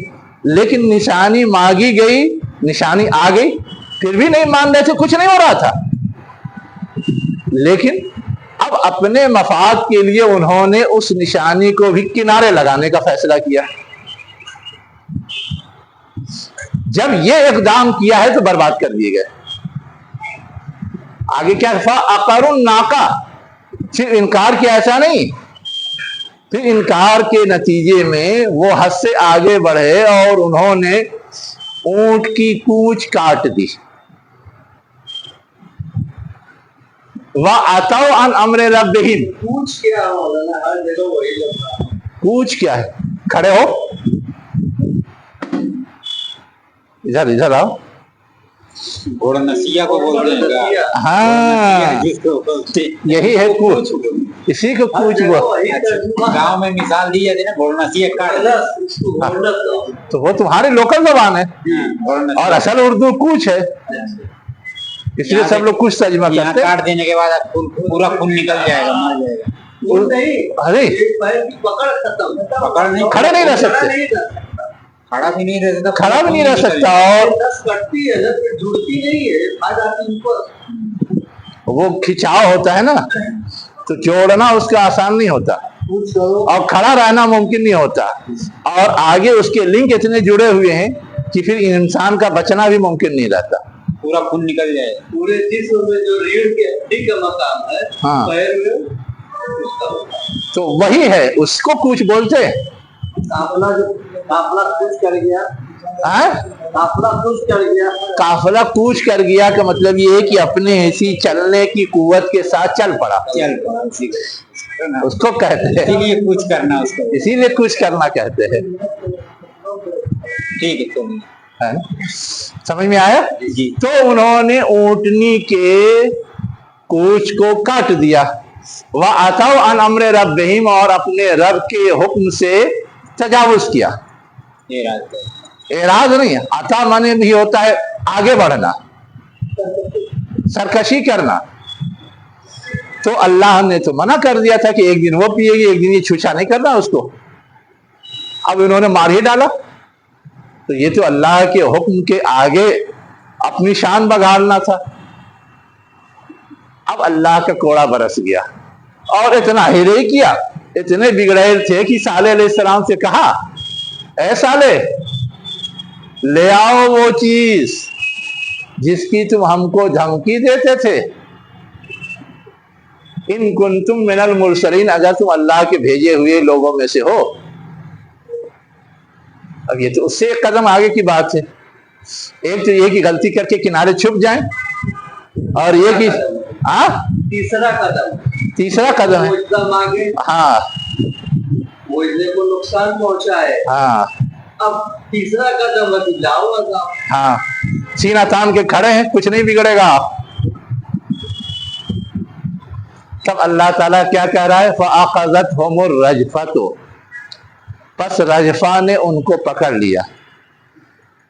لیکن نشانی مانگی گئی، نشانی آ گئی، پھر بھی نہیں مان رہے تھے، کچھ نہیں ہو رہا تھا، لیکن اب اپنے مفاد کے لیے انہوں نے اس نشانی کو بھی کنارے لگانے کا فیصلہ کیا۔ جب یہ اقدام کیا ہے تو برباد کر دیے گئے۔ آگے کیا فَأَقَرُوا النَّاقَةَ، پھر انکار کیا، ایسا نہیں، پھر انکار کے نتیجے میں وہ حد سے آگے بڑھے اور انہوں نے اونٹ کی کونچ کاٹ دی۔ وَأَتَوْا عَنْ أَمْرِ رَبِّهِمْ، کونچ کیا مولانا، ہر جگہ وہی لفظ ہے۔ کونچ کیا ہے؟ کھڑے ہو، ادھر آؤ۔ گھوڑ نسیہ کو بولتے ہیں کیا؟ ہاں، جس کو بولتے ہیں یہی ہے کونچ، اسی کو کونچ ہوا۔ گاؤں میں مثال دی جاتی ہے نا، گھوڑ نسیہ کاٹ، تو وہ تمہاری لوکل زبان ہے، اور اصل اردو کونچ ہے، اس لیے سب لوگ کچھ ترجمہ یہاں کرتے ہیں۔ کاٹ دینے کے بعد پورا خون نکل جائے گا، مر جائے گا۔ ارے پکڑ نہیں، کھڑے نہیں رہ سکتے، کھڑا بھی نہیں رہ سکتا، کھڑا بھی نہیں رہ سکتا، اور وہ کھچاؤ ہوتا ہے نا، تو جوڑنا اس کا آسان نہیں ہوتا، اور کھڑا رہنا ممکن نہیں ہوتا، اور آگے اس کے لنک اتنے جڑے ہوئے ہیں کہ پھر انسان کا بچنا بھی ممکن نہیں رہتا، پورا خون نکل جائے گا۔ پورے جسم میں جو ریڑھ کے ہڈی کا مقام ہے، ہاں، پیر میں اس کا ہوتا ہے۔ تو وہی ہے، اس کو کچھ بولتے ہیں۔ قافلہ کچھ کر گیا، काफिला कुछ कर गया। काफिला कूच कर गया का मतलब ये है कि अपने ऐसी चलने की कुव्वत के साथ चल पड़ा, चल पड़ा उसी को। उसको कहते हैं, इसीलिए कुछ करना उसको, इसीलिए कुछ करना कहते हैं। ठीक है तो है ना? समझ में आया जी। तो उन्होंने ऊंटनी के कूच को काट दिया। वह अतौ अन अम्र रब्बिहिम, और अपने रब के हुक्म से तजावुज किया। ये रात है। एराज नहीं है, अता माने भी होता है आगे बढ़ना, सरकशी करना। तो अल्लाह ने तो मना कर दिया था कि एक दिन वो पिएगी, एक दिन ये छूछा नहीं करना उसको। अब इन्होंने मार ही डाला, तो ये तो अल्लाह के हुक्म के आगे अपनी शान बगाड़ना था। अब अल्लाह का कोड़ा बरस गया, और इतना हिरे किया, इतने बिगड़ैल थे कि साले अलैहिस्सलाम से कहा, ऐ साले ले आओ वो चीज जिसकी तुम हमको धमकी देते थे, इन कुंतुम मिनल मुरसलीन, अगर तुम अल्लाह के भेजे हुए लोगों में से हो। अब ये तो उससे एक कदम आगे की बात है। एक तो ये कि गलती करके किनारे छुप जाएं, और ये कि तीसरा कदम है, एकदम आगे हाँ मुझे को नुकसान पहुंचा है। हाँ अब तीसरा कदम है कि लाओ अज़ाब। हाँ, सीना तान के खड़े हैं, कुछ नहीं बिगड़ेगा। तब अल्लाह ताला क्या कह रहा है, फ़अख़ज़तहुमुर रजफ़तु, बस रजफा ने उनको पकड़ लिया।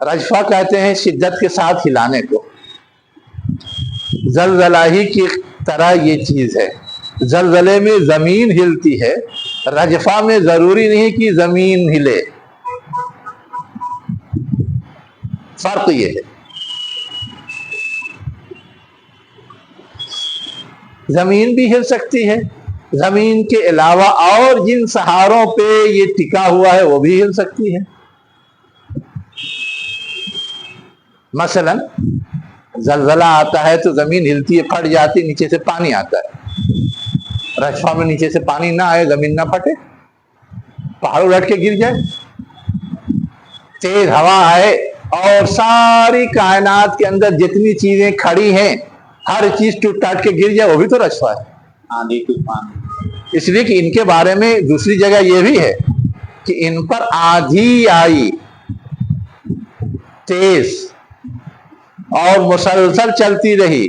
रजफा कहते हैं शिद्दत के साथ हिलाने को, जलजला ही की तरह ये चीज है। जलजले में जमीन हिलती है, रजफा में जरूरी नहीं कि जमीन हिले, फर्क ये है। जमीन भी हिल सकती है, जमीन के अलावा और जिन सहारों पे ये टिका हुआ है वो भी हिल सकती है। मसलन जलजला आता है तो जमीन हिलती है, फट जाती, नीचे से पानी आता है। रजफा में नीचे से पानी ना आए, जमीन ना फटे, पहाड़ उलट के गिर जाए, तेज हवा आए और सारी कायनात के अंदर जितनी चीजें खड़ी हैं हर चीज टूट टाट के गिर जाए, वो भी तो रजफा है। आंधी तूफान। इसलिए कि इनके बारे में दूसरी जगह ये भी है कि इन पर आंधी आई तेज और मुसलसल चलती रही,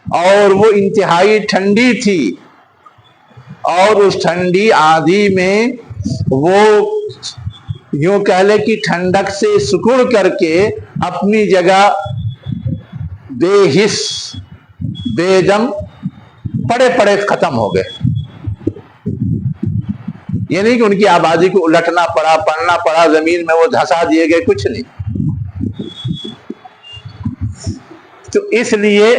और वो इंतहाई ठंडी थी, और उस ठंडी आंधी में वो यूं कह ले कि ठंडक से सुकुड़ करके अपनी जगह बेहिस बेदम पड़े पड़े खत्म हो गए। ये नहीं कि उनकी आबादी को उलटना पड़ा, पड़ना पड़ा, जमीन में वो धंसा दिए गए, कुछ नहीं। तो इसलिए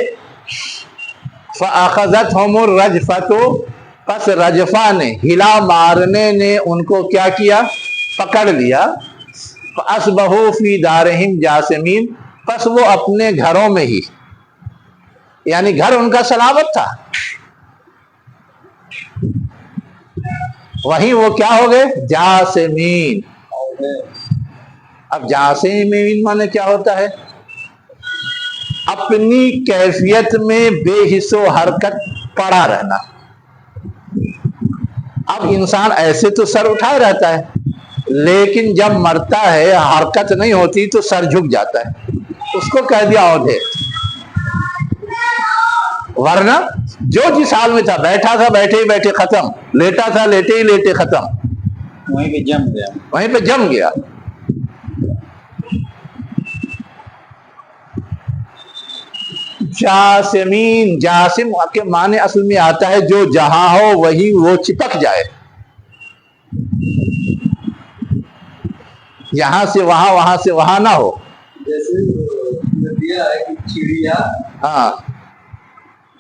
फ़अख़ज़तहुमुर रजफ़तु, बस रजफा ने, हिला मारने ने उनको क्या किया, पकड़ लिया। फ़अस्बहू फ़ी दारिहिम जासिमीन, बस वो अपने घरों में ही, यानी घर उनका सलामत था, वहीं वो क्या हो गए, जासिमीन। अब जासिमीन माने क्या होता है, अपनी कैफियत में बेहिस्सो हरकत पड़ा रहना। अब इंसान ऐसे तो सर उठाए रहता है, लेकिन जब मरता है हरकत नहीं होती तो सर झुक जाता है, उसको कह दिया औधे। वरना जो जिस हाल में था, बैठा था बैठे ही बैठे खत्म, लेटा था लेटे ही लेटे खत्म, वहीं पे जम गया। वहीं पे जम गया। जासिमीन, जासिम के माने असल में आता है जो जहां हो वहीं वो चिपक जाए, यहां से वहां, वहां से वहां ना हो। जैसे दिया है कि चिड़िया हाँ,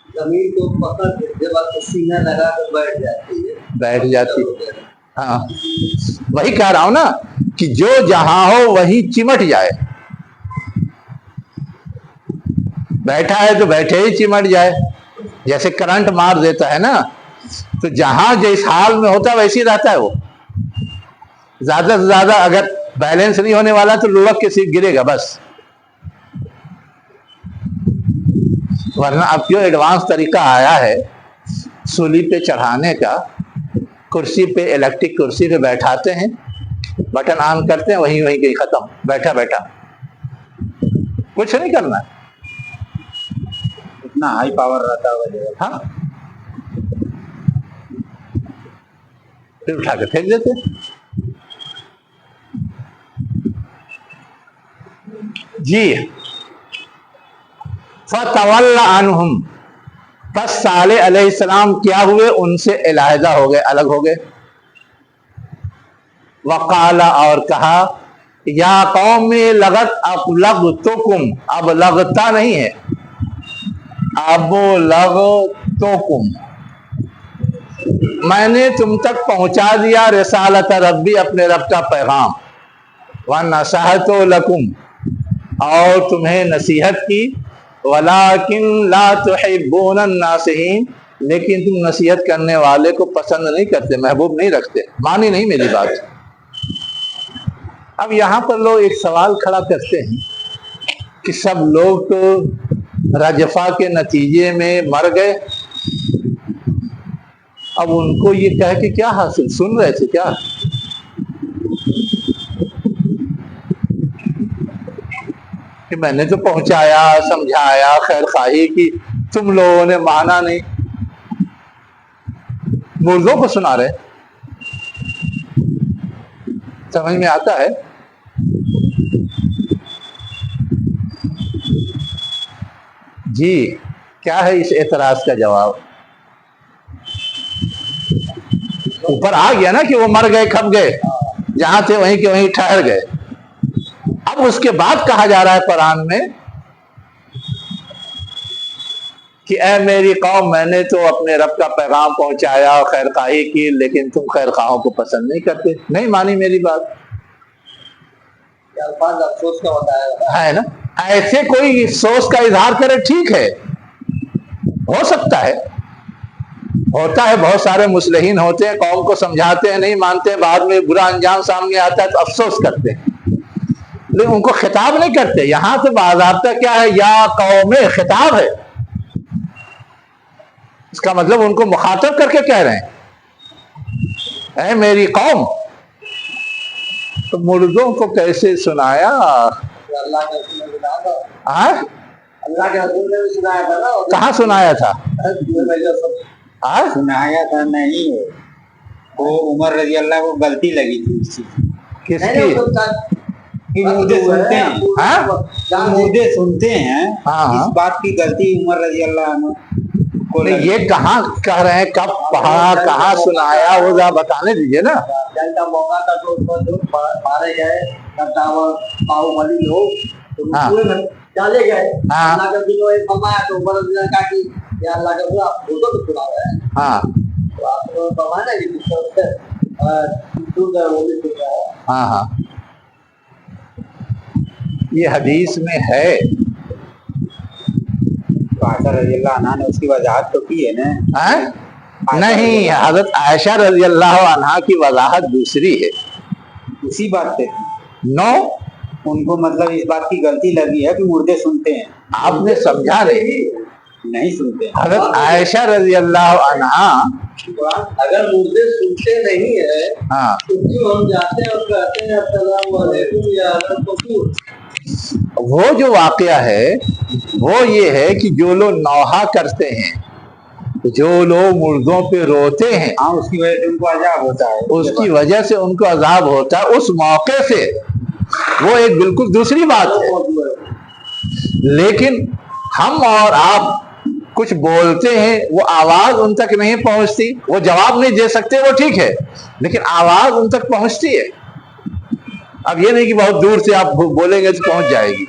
जमीन को पकड़ के जब आप सीना लगा कर बैठ जाती है, बैठ जाती। हाँ, वही कह रहा हूं ना कि जो जहां हो वहीं चिमट जाए। बैठा है तो बैठे ही चिमट जाए, जैसे करंट मार देता है ना, तो जहां जिस हाल में होता है वैसे ही रहता है वो। ज्यादा से ज्यादा अगर बैलेंस नहीं होने वाला तो लुढ़क के सीट गिरेगा बस। वरना अब क्यों एडवांस तरीका आया है सूली पे चढ़ाने का, कुर्सी पे, इलेक्ट्रिक कुर्सी पे बैठाते हैं, बटन ऑन करते हैं, वहीं वहीं गई खत्म, बैठा बैठा, कुछ नहीं करना। इतना हाई पावर रहता होगा। हाँ, फिर उठा के फेंक देते। जी, फतवल्ला अन्हुम, बस सालेह अलैहिस्सलाम क्या हुए, उनसे इलाहिदा हो गए, अलग हो गए। वकाला, और कहा, या कौमी लगत अबलगतुकुम, अब लगता नहीं है, अब लगतुकुम, मैंने तुम तक पहुंचा दिया रिसालत रब्बी, अपने रब का पैगाम, व नसहतु लकुम, और तुम्हें नसीहत की, वलाकिन ला तुहिब्बूनन नासिहीन, लेकिन तुम नसीहत करने वाले को पसंद नहीं करते, महबूब नहीं रखते, मानी नहीं मेरी बात। अब यहाँ पर लोग एक सवाल खड़ा करते हैं कि सब लोग तो रजफा के नतीजे में मर गए, अब उनको ये कह के क्या हासिल, सुन रहे थे क्या? कि मैंने तो पहुंचाया, समझाया, खैर खाही की, तुम लोगों ने माना नहीं, मुर्दों को सुना रहे। समझ में आता है? जी, क्या है इस एतराज का जवाब? ऊपर आ गया ना कि वो मर गए, खप गए, जहां थे वहीं के वहीं ठहर गए। अब उसके बाद कहा जा रहा है कुरान में कि ऐ मेरी कौम, मैंने तो अपने रब का पैगाम पहुंचाया और खैर खाही की, लेकिन तुम खैर खाहों को पसंद नहीं करते, नहीं मानी मेरी बात। अफसोस का बताया है ना, ऐसे कोई सोच का इजहार करे, ठीक है, हो सकता है, होता है, बहुत सारे मुस्लिहीन होते हैं, कौम को समझाते हैं, नहीं मानते हैं, बाद में बुरा अंजाम सामने आता है तो अफसोस करते हैं, लेकिन उनको खिताब नहीं करते। यहां तो बाज़ाब्ता क्या है, या कौमे, खिताब है, इसका मतलब उनको मुखातब करके कह रहे हैं, ऐ मेरी कौम। तो मुर्दों को कैसे सुनाया? अल्लाह के रसूल ने सुनाया था। हाँ? अल्लाह के रसूल ने भी सुनाया था ना। कहाँ सुनाया था? हाँ? सुनाया था नहीं, वो उमर रजी अल्लाह को गलती लगी थी इस चीज किसकी? कि मुर्दे सुनते हैं, हाँ? मुर्दे सुनते हैं, हाँ। इस बात की गलती उमर रजी अल्लाह को नहीं, ये कहाँ कह रहे हैं, कब पढ़ा, कहाँ सुनाया, वो जरा बताने दीजिए ना। जंग का मौका था तो जो मारे गए बाहुबली लोग, तो हाँ। में डाले गए। हाँ। अल्लाह के दिनों एक फरमाया तो ऊपर ने कहा कि या अल्लाह के रसूल, आप फोटो तो सुना रहे हैं, हाँ तो आप फरमाना कि वो भी सुन रहा है। हाँ हाँ, ये हदीस में है। आयशा रजी अल्लाह अन्हा ने उसकी वजाहत तो की है ना। हाँ? नहीं, हजरत आयशा रजी अल्लाह अन्हा की वजाहत दूसरी है। उसी बात पे नो, उनको मतलब इस बात की गलती लगी है कि मुर्दे सुनते हैं, आपने समझा नहीं सुनते हैं। हजरत आयशा रजी अल्लाह अन्हा, अगर मुर्दे सुनते नहीं है हाँ, तो क्यों हम जाते हैं और कहते हैं अस्सलाम वालेकुम या अहलन कसूर? वो जो वाकया है वो ये है कि जो लोग नौहा करते हैं, जो लोग मुर्दों पे रोते हैं, हाँ, उसकी वजह से उनको अजाब होता है, उसकी वजह से उनको अजाब होता है, उस मौके से वो एक बिल्कुल दूसरी बात है। लेकिन हम और आप कुछ बोलते हैं, वो आवाज उन तक नहीं पहुंचती, वो जवाब नहीं दे सकते, वो ठीक है, लेकिन आवाज उन तक पहुंचती है। अब ये नहीं कि बहुत दूर से आप बोलेंगे तो पहुंच जाएगी,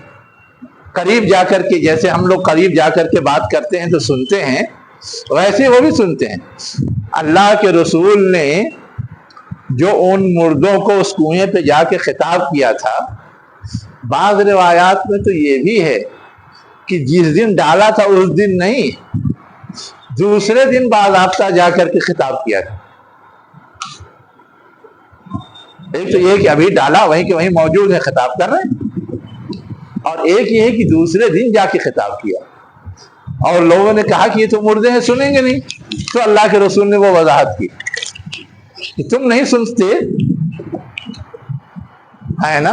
करीब जाकर के, जैसे हम लोग करीब जाकर के बात करते हैं तो सुनते हैं, वैसे वो भी सुनते हैं। अल्लाह के रसूल ने जो उन मुर्दों को उस कुएं पे जाके खिताब किया था, बाज़ रिवायात में तो ये भी है कि जिस दिन डाला था उस दिन नहीं, दूसरे दिन बाज़ाब्ता जाकर के खिताब किया था। एक तो ये कि अभी डाला वहीं के वहीं मौजूद है, खिताब कर रहे हैं, और एक ये है कि दूसरे दिन जाके खिताब किया और लोगों ने कहा कि ये तो मुर्दे हैं, सुनेंगे नहीं। तो अल्लाह के रसूल ने वो वजाहत की कि तुम नहीं सुनते है ना,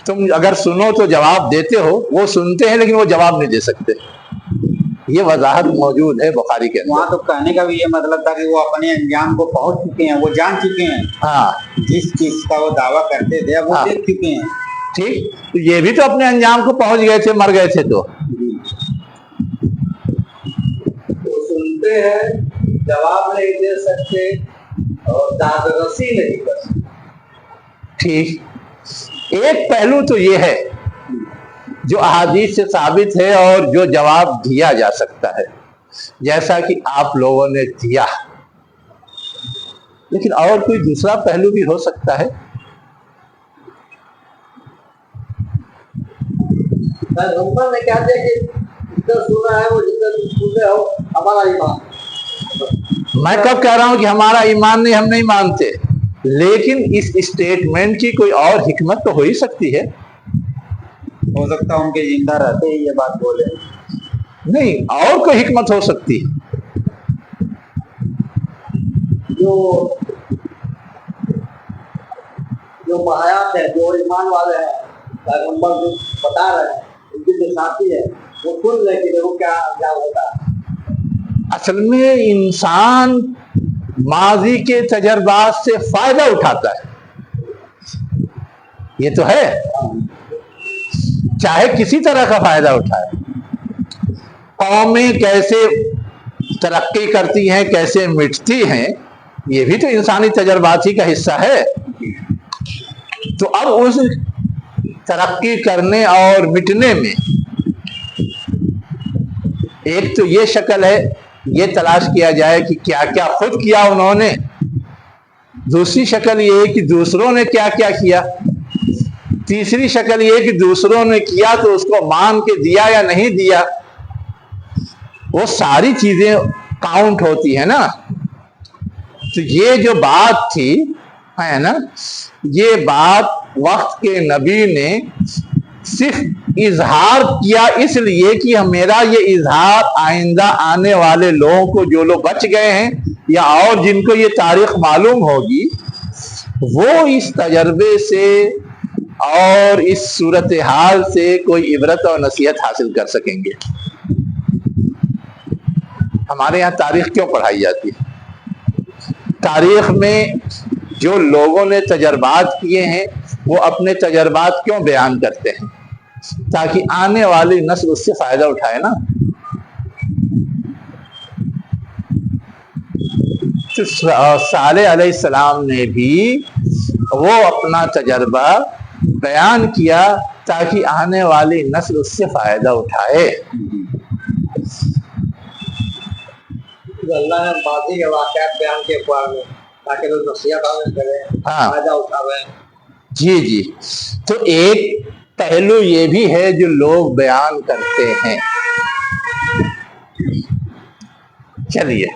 तुम अगर सुनो तो जवाब देते हो, वो सुनते हैं लेकिन वो जवाब नहीं दे सकते। ये वजाहत मौजूद है बुखारी के अंदर। वहाँ तो कहने का भी ये मतलब था कि वो अपने अंजाम को पहुंच चुके हैं, वो जान चुके हैं, हाँ जिस चीज का वो दावा करते थे अब वो हाँ। देख चुके हैं। ठीक, तो ये भी तो अपने अंजाम को पहुंच गए थे, मर गए थे। तो सुनते हैं, जवाब नहीं दे सकते और दादरसी नहीं कर सकते। ठीक, एक पहलू तो ये है जो अहादीस से साबित है और जो जवाब दिया जा सकता है, जैसा कि आप लोगों ने दिया, लेकिन और कोई दूसरा पहलू भी हो सकता है। पैगंबर ने क्या दिया कि जितना सुना है वो जितना सुन रहे हो हमारा ईमान। मैं कब कह रहा हूं कि हमारा ईमान नहीं, हम नहीं मानते, लेकिन इस स्टेटमेंट की कोई और हिकमत तो हो ही सकती है। हो सकता है उनके जिंदा रहते ही ये बात बोले, नहीं, और कोई हिकमत हो सकती है। जो महायात है, जो ईमान वाले हैं, पैगंबर जो बता रहे हैं, उनके जो साथी है वो सुन ले कि देखो क्या क्या होता है। असल में इंसान माजी के तजर्बात से फायदा उठाता है, ये तो है, चाहे किसी तरह का फायदा उठाए। कौमें कैसे तरक्की करती हैं, कैसे मिटती हैं, ये भी तो इंसानी तजर्बात ही का हिस्सा है। तो अब उस तरक्की करने और मिटने में एक तो ये शक्ल है, ये तलाश किया जाए कि क्या क्या खुद किया उन्होंने, दूसरी शक्ल ये है कि दूसरों ने क्या क्या किया, तीसरी शक्ल ये कि दूसरों ने किया तो उसको मान के दिया या नहीं दिया। वो सारी चीजें काउंट होती है ना। तो ये जो बात थी है ना, ये बात वक्त के नबी ने सिर्फ इजहार किया इसलिए कि मेरा ये इजहार आइंदा आने वाले लोगों को, जो लोग बच गए हैं या और जिनको ये तारीख मालूम होगी, वो इस तजर्बे से और इस सूरत हाल से कोई इबरत और नसीहत हासिल कर सकेंगे। हमारे यहाँ तारीख क्यों पढ़ाई जाती है? तारीख में जो लोगों ने तजर्बात किए हैं वो अपने तजर्बात क्यों बयान करते हैं? ताकि आने वाली नस्ल उससे फायदा उठाए ना। तो सालेह अलैहिस्सलाम ने भी वो अपना तजर्बा बयान किया ताकि आने वाली नस्ल उससे फायदा उठाए। अल्लाह ने माजी के वाक़यात बयान किए कुरान में ताकि लोग नसीहत हासिल करें, हाँ। फायदा उठावें। जी जी, तो एक पहलू ये भी है जो लोग बयान करते हैं। चलिए,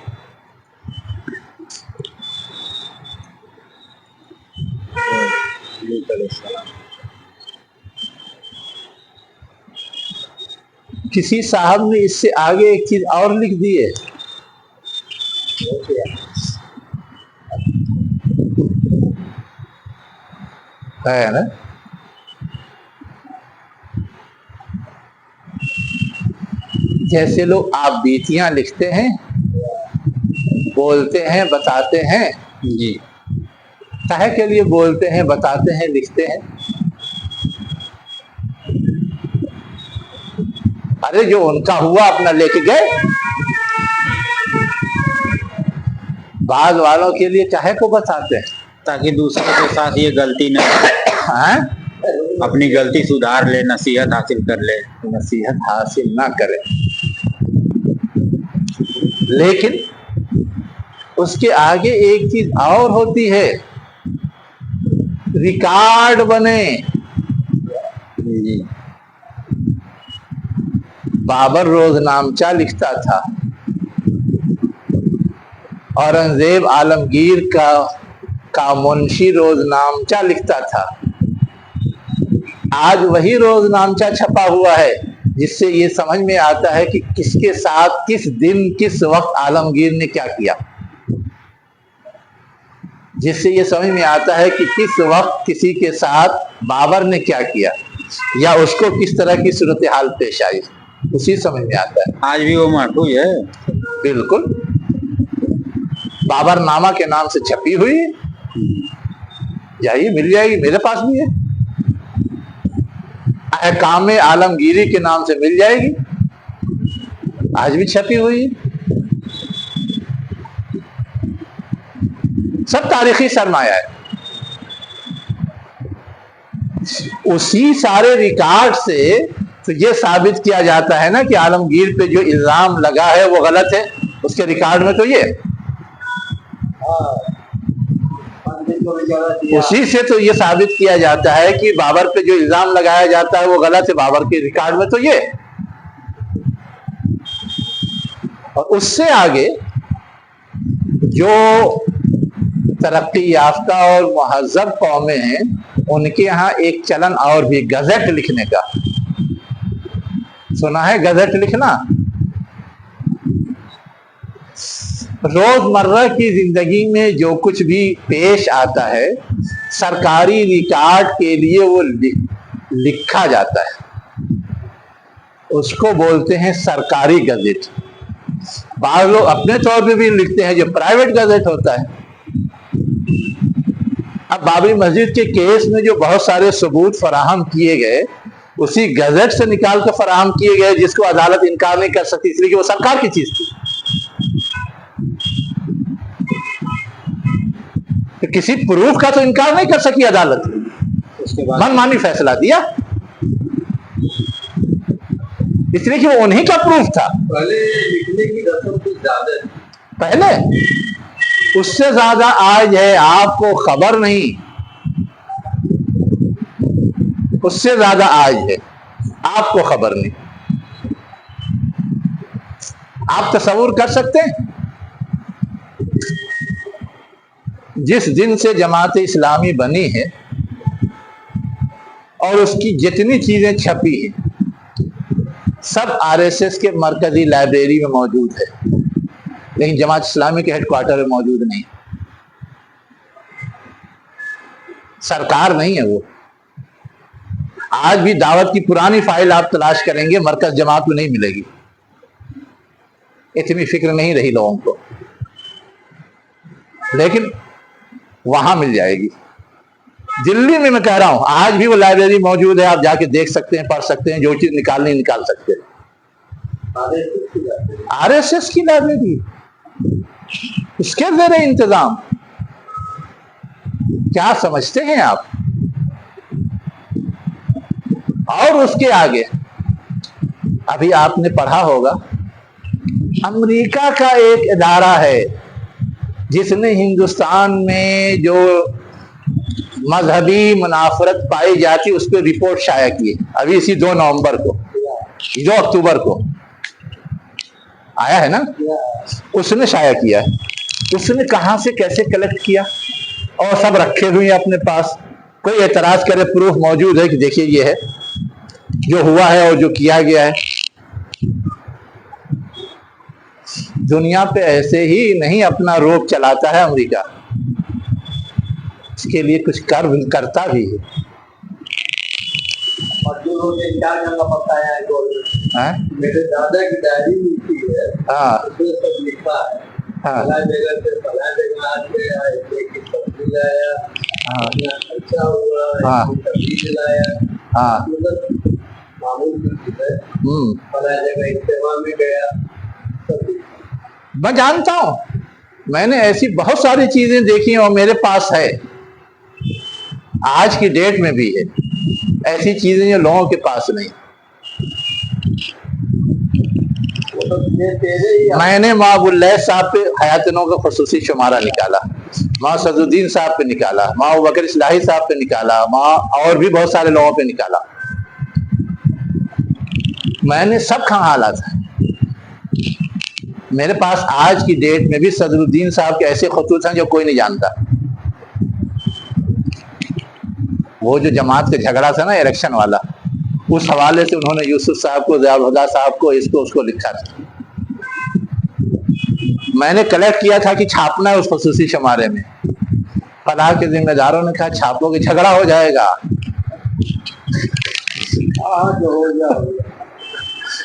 किसी साहब ने इससे आगे एक चीज और लिख दी है ना, जैसे लोग आप बीतियां लिखते हैं, बोलते हैं, बताते हैं। जी, काहे के लिए बोलते हैं, बताते हैं, लिखते हैं? अरे जो उनका हुआ अपना लेके गए। बाद वालों के लिए काहे को बताते हैं? ताकि दूसरों के साथ ये गलती न हाँ? अपनी गलती सुधार ले, नसीहत हासिल कर ले। नसीहत हासिल ना करें, लेकिन उसके आगे एक चीज और होती है, रिकॉर्ड बने। जी, बाबर रोजनामचा लिखता था, औरंगजेब आलमगीर का का मुंशी रोजनामचा लिखता था, आज वही रोजनामचा छपा हुआ है, जिससे ये समझ में आता है कि किसके साथ किस दिन किस वक्त आलमगीर ने क्या किया, जिससे ये समझ में आता है कि किस वक्त किसी के साथ बाबर ने क्या किया या उसको किस तरह की सूरत हाल पेश आई, उसी समझ में आता है। आज भी वो माठू है। बिल्कुल, बाबर नामा के नाम से छपी हुई है, जाइए मिल जाएगी, मेरे पास भी है। अहकाम आलमगीरी के नाम से मिल जाएगी, आज भी छपी हुई है। सब तारीखी सरमाया है। उसी सारे रिकॉर्ड से तो ये साबित किया जाता है ना कि आलमगीर पे जो इल्जाम लगा है वो गलत है, उसके रिकॉर्ड में तो ये उसी से तो ये साबित किया जाता है कि बाबर पे जो इल्जाम लगाया जाता है वो गलत है, बाबर के रिकॉर्ड में तो ये। और उससे आगे जो तरक्की याफ्ता और महज़्ज़ब कौमें हैं, उनके यहाँ एक चलन और भी गज़ट लिखने का। सुना है गज़ट लिखना? रोजमर्रा की जिंदगी में जो कुछ भी पेश आता है, सरकारी रिकॉर्ड के लिए वो लिखा जाता है, उसको बोलते हैं सरकारी गज़ट। बाज़ लोग अपने तौर पे भी लिखते हैं, जो प्राइवेट गज़ट होता है। अब बाबरी मस्जिद के केस में जो बहुत सारे सबूत फराहम किए गए, उसी गज़ट से निकाल कर फराहम किए गए, जिसको अदालत इनकार नहीं कर सकती, इसलिए कि वो सरकार की चीज थी। तो किसी प्रूफ का तो इनकार नहीं कर सकी अदालत, उसके बाद मनमानी फैसला दिया, इसलिए कि वो उन्हीं का प्रूफ था। पहले लिखने की रस्म कुछ ज्यादा थी। पहले उससे ज्यादा आज है, आपको खबर नहीं, उससे ज्यादा आज है, आपको खबर नहीं। आप तस्वुर कर सकते हैं, जिस दिन से जमात इस्लामी बनी है और उसकी जितनी चीजें छपी हैं, सब आरएसएस के मरकजी लाइब्रेरी में मौजूद है, लेकिन जमात इस्लामी के हेडक्वार्टर में मौजूद नहीं। सरकार नहीं है वो। आज भी दावत की पुरानी फाइल आप तलाश करेंगे, मरकज जमात में नहीं मिलेगी। इतनी फिक्र नहीं रही लोगों को, लेकिन वहां मिल जाएगी। दिल्ली में मैं कह रहा हूं, आज भी वो लाइब्रेरी मौजूद है, आप जाके देख सकते हैं, पढ़ सकते हैं, जो चीज निकालनी निकाल सकते हैं। आरएसएस की लाइब्रेरी, उसके ज़ेरे इंतजाम। क्या समझते हैं आप? और उसके आगे अभी आपने पढ़ा होगा, अमेरिका का एक इदारा है जिसने हिंदुस्तान में जो मजहबी मुनाफरत पाई जाती, उस पर रिपोर्ट शाया की है। अभी इसी 2 नवंबर को, 2 अक्टूबर को आया है ना, उसने शाया किया है। उसने कहां से कैसे कलेक्ट किया, और सब रखे हुए हैं अपने पास। कोई एतराज करे, प्रूफ मौजूद है कि देखिए ये है जो हुआ है और जो किया गया है। दुनिया पे ऐसे ही नहीं अपना रोक चलाता है अमेरिका, इसके लिए कुछ करता भी है। और जो लोग क्या जगह बताया है, हाँ? मेरे दादा की डायरी लिखी है, हाँ, उसमें सब लिखा है। हाँ, फला जगह से फला जगह आज गया, एक सब्जी लाया, हाँ, इतना खर्चा हुआ, हाँ, सब्जी लाया, हाँ, मतलब मामूल है। फला जगह इस्तेमाल में गया, सब लिखा। मैं जानता हूं, मैंने ऐसी बहुत सारी चीजें देखी और मेरे पास है, आज की डेट में भी है ऐसी चीजें जो लोगों के पास नहीं। वो तो तेरे ही मैंने माबुल्लैह साहब पे हयातनों का खुसूसी शुमारा निकाला, माँ सदुद्दीन साहब पे निकाला, माँ बकर इस्लाही साहब पे निकाला, माँ और भी बहुत सारे लोगों पे निकाला। मैंने सब खंगाला था। मेरे पास आज की डेट में भी सदरुद्दीन साहब के ऐसे खतूत हैं जो कोई नहीं जानता। وہ جو جماعت کا جھگڑا تھا نا الیکشن والا، اس حوالے سے انہوں نے یوسف صاحب کو، ضیاء الہدیٰ صاحب کو، اس کو لکھا تھا. میں نے کلیکٹ کیا تھا کہ چھاپنا ہے اس خصوصی شمارے میں. فلاح کے ذمہ داروں نے کہا چھاپو کہ جھگڑا ہو جائے گا.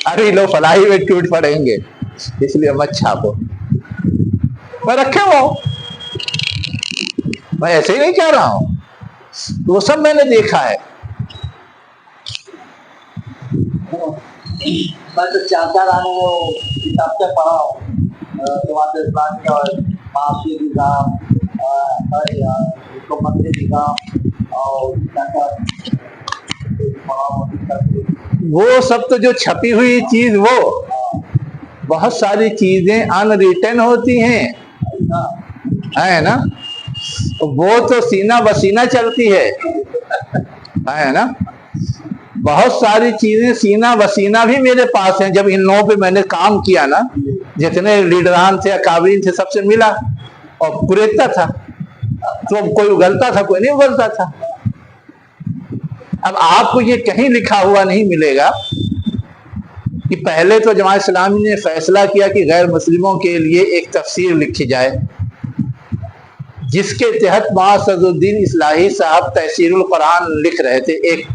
ابھی لوگ فلاحی میں ٹوٹ پڑیں گے، اس لیے مت چھاپو. میں رکھے وہ، میں ایسے ہی نہیں کہہ رہا ہوں، وہ سب میں نے دیکھا ہے. میں تو چاچا رہا ہوں، کتاب سے پڑھا ہوں جماعت اسلامی اور معاشی نظام، حکومتی نظام، اور وہ سب تو جو چھپی ہوئی چیز، وہ بہت ساری چیزیں ان ریٹن ہوتی ہیں، ہے نا. وہ تو سینہ بسینہ چلتی ہے نا. بہت ساری چیزیں سینہ بسینہ بھی میرے پاس ہیں. جب ان لوگوں پہ میں نے کام کیا نا، جتنے لیڈران تھے، اکابرین تھے، سب سے ملا اور پریتا تھا. تو کوئی اگلتا تھا، کوئی نہیں اگلتا تھا. اب آپ کو یہ کہیں لکھا ہوا نہیں ملے گا کہ پہلے تو جماعت اسلامی نے فیصلہ کیا کہ غیر مسلموں کے لیے ایک تفسیر لکھی جائے، جس کے تحت معاذ الدین اصلاحی صاحب تفسیر القرآن لکھ رہے تھے. ایک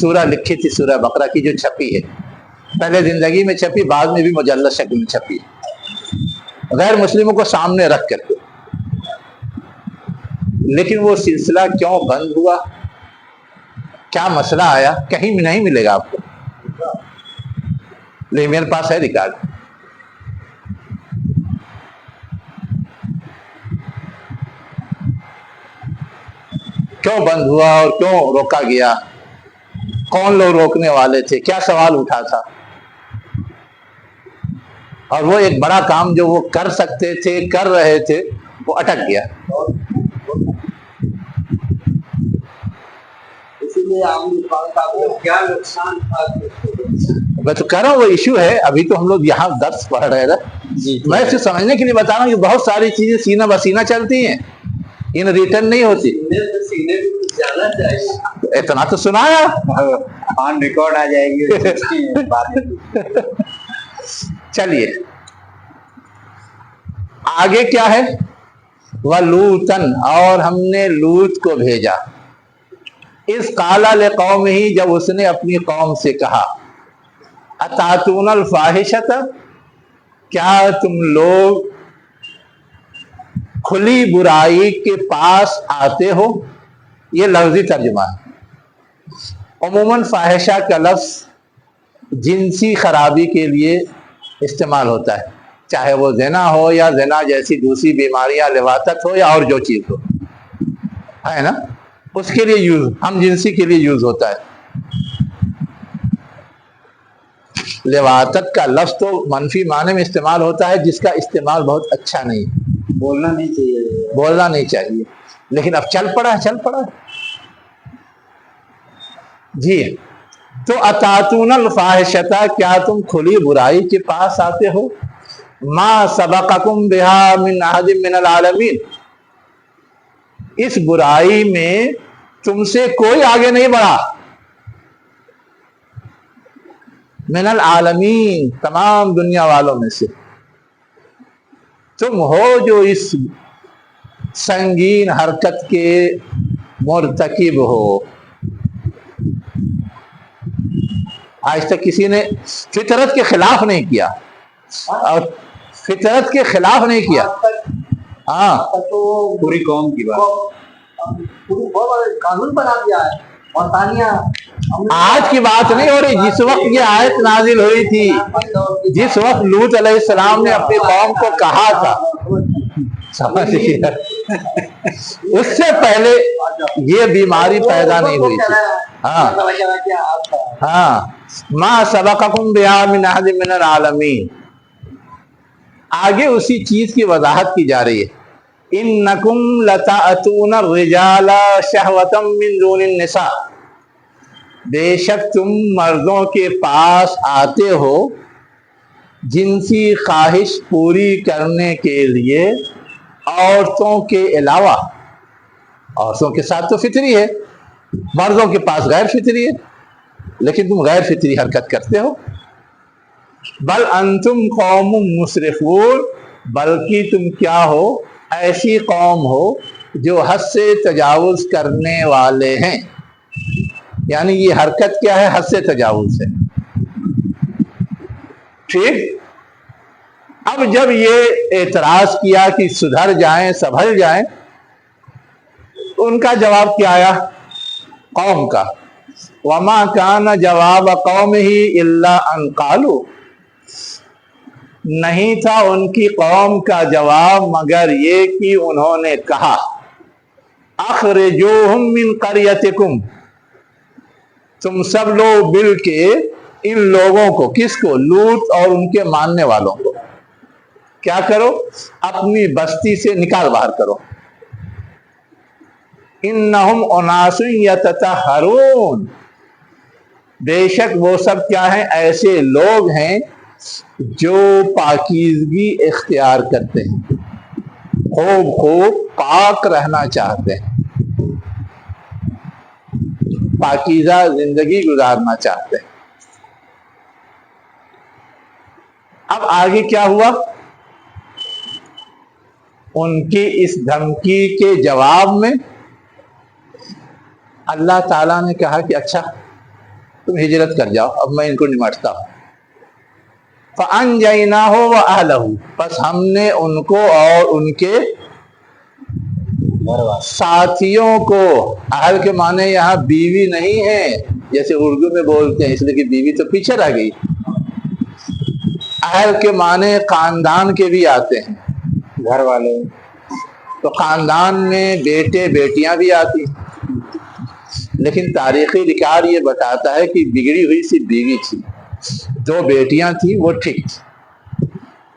سورہ لکھی تھی، سورہ بقرہ کی، جو چھپی ہے. پہلے زندگی میں چھپی، بعد میں بھی مجلد شکل میں چھپی، غیر مسلموں کو سامنے رکھ کر کے. لیکن وہ سلسلہ کیوں بند ہوا، کیا مسئلہ آیا، کہیں بھی نہیں ملے گا آپ کو. لیکن میرے پاس ہے ریکارڈ. کیوں بند ہوا اور کیوں روکا گیا، کون لوگ روکنے والے تھے، کیا سوال اٹھا تھا. اور وہ ایک بڑا کام جو وہ کر سکتے تھے، کر رہے تھے، وہ اٹک گیا. کیا نقصان تھا؟ میں تو کہہ رہا ہوں وہ ایشو ہے. ابھی تو ہم لوگ یہاں درس پڑھ رہے تھے، میں اسے سمجھنے کے لیے بتا رہا ہوں کہ بہت ساری چیزیں سینہ بسینہ چلتی ہیں، ان ریٹرن نہیں ہوتی. اتنا تو سنایا، آن ریکارڈ آ جائے گی. چلیے آگے کیا ہے. وَلُوتًا، اور ہم نے لوط کو بھیجا. اس قال لقومہ، جب اس نے اپنی قوم سے کہا، اتاتون الفاحشۃ، کیا تم لوگ کھلی برائی کے پاس آتے ہو. یہ لفظی ترجمہ ہے. عموماً فاحشہ کا لفظ جنسی خرابی کے لیے استعمال ہوتا ہے، چاہے وہ زنا ہو یا زنا جیسی دوسری بیماریاں، لواطت ہو یا اور جو چیز ہو، ہے نا. اس کے لیے یوز، ہم جنسی کے لیے یوز ہوتا ہے. لواطت کا لفظ تو منفی معنی میں استعمال ہوتا ہے، جس کا استعمال بہت اچھا نہیں، بولنا نہیں چاہیے، بولنا نہیں چاہیے. لیکن اب چل پڑا ہے. جی تو اتاتون الفاحشۃ، کیا تم کھلی برائی کے پاس آتے ہو. ما سبقکم بہا من احد من العالمین، اس برائی میں تم سے کوئی آگے نہیں بڑھا. من العالمین، تمام دنیا والوں میں سے تم ہو جو اس سنگین حرکت کے مرتکب ہو. آج تک کسی نے فطرت کے خلاف نہیں کیا، اور فطرت کے خلاف نہیں کیا. ہاں تو پوری قوم کی بات. قانون بنا دیا ہے. آج کی بات نہیں ہو رہی، جس وقت یہ آیت نازل ہوئی تھی، جس وقت لوط علیہ السلام نے اپنی قوم کو کہا تھا، اس سے پہلے یہ بیماری پیدا نہیں ہوئی تھی. ہاں ما سبقکم بہا من احد من العالمین. آگے اسی چیز کی وضاحت کی جا رہی ہے. انکم لتأتون الرجال شہوۃ من دون النساء، بے شک تم مردوں کے پاس آتے ہو جنسی خواہش پوری کرنے کے لیے عورتوں کے علاوہ. عورتوں کے ساتھ تو فطری ہے، مردوں کے پاس غیر فطری ہے، لیکن تم غیر فطری حرکت کرتے ہو۔ بل انتم قوم مسرفون، بلکہ تم کیا ہو، ایسی قوم ہو جو حد سے تجاوز کرنے والے ہیں۔ یعنی یہ حرکت کیا ہے؟ حد سے تجاوز ہے۔ ٹھیک، اب جب یہ اعتراض کیا کہ سدھر جائیں، سنبھل جائیں، ان کا جواب کیا آیا قوم کا؟ وما کان جواب قومہ الا ان قالوا، نہیں تھا ان کی قوم کا جواب مگر یہ کہ انہوں نے کہا اخرجوہم من قریتکم، تم سب لوگ مل کے ان لوگوں کو، کس کو؟ لوط اور ان کے ماننے والوں کو کیا کرو؟ اپنی بستی سے نکال باہر کرو۔ انہم اناس یتطہرون، بے شک وہ سب کیا ہیں؟ ایسے لوگ ہیں جو پاکیزگی اختیار کرتے ہیں، خوب پاک رہنا چاہتے ہیں، پاکیزہ زندگی گزارنا چاہتے ہیں۔ اب آگے کیا ہوا؟ ان کی اس دھمکی کے جواب میں اللہ تعالیٰ نے کہا کہ اچھا تم ہجرت کر جاؤ، اب میں ان کو نمٹتا ہوں۔ فَأَنْجَيْنَاهُ وَأَهْلَهُ، پس ہم نے ان کو اور ان کے ساتھیوں کو، اہل کے معنی یہاں بیوی نہیں ہے جیسے اردو میں بولتے ہیں، اس لیے کہ بیوی تو پیچھے رہ گئی، اہل کے معنی خاندان کے بھی آتے ہیں، گھر والے، تو خاندان میں بیٹے بیٹیاں بھی آتی ہیں، لیکن تاریخی ریکارڈ یہ بتاتا ہے کہ بگڑی ہوئی سی بیوی تھی، 2 بیٹیاں تھیں، وہ ٹھیک تھی۔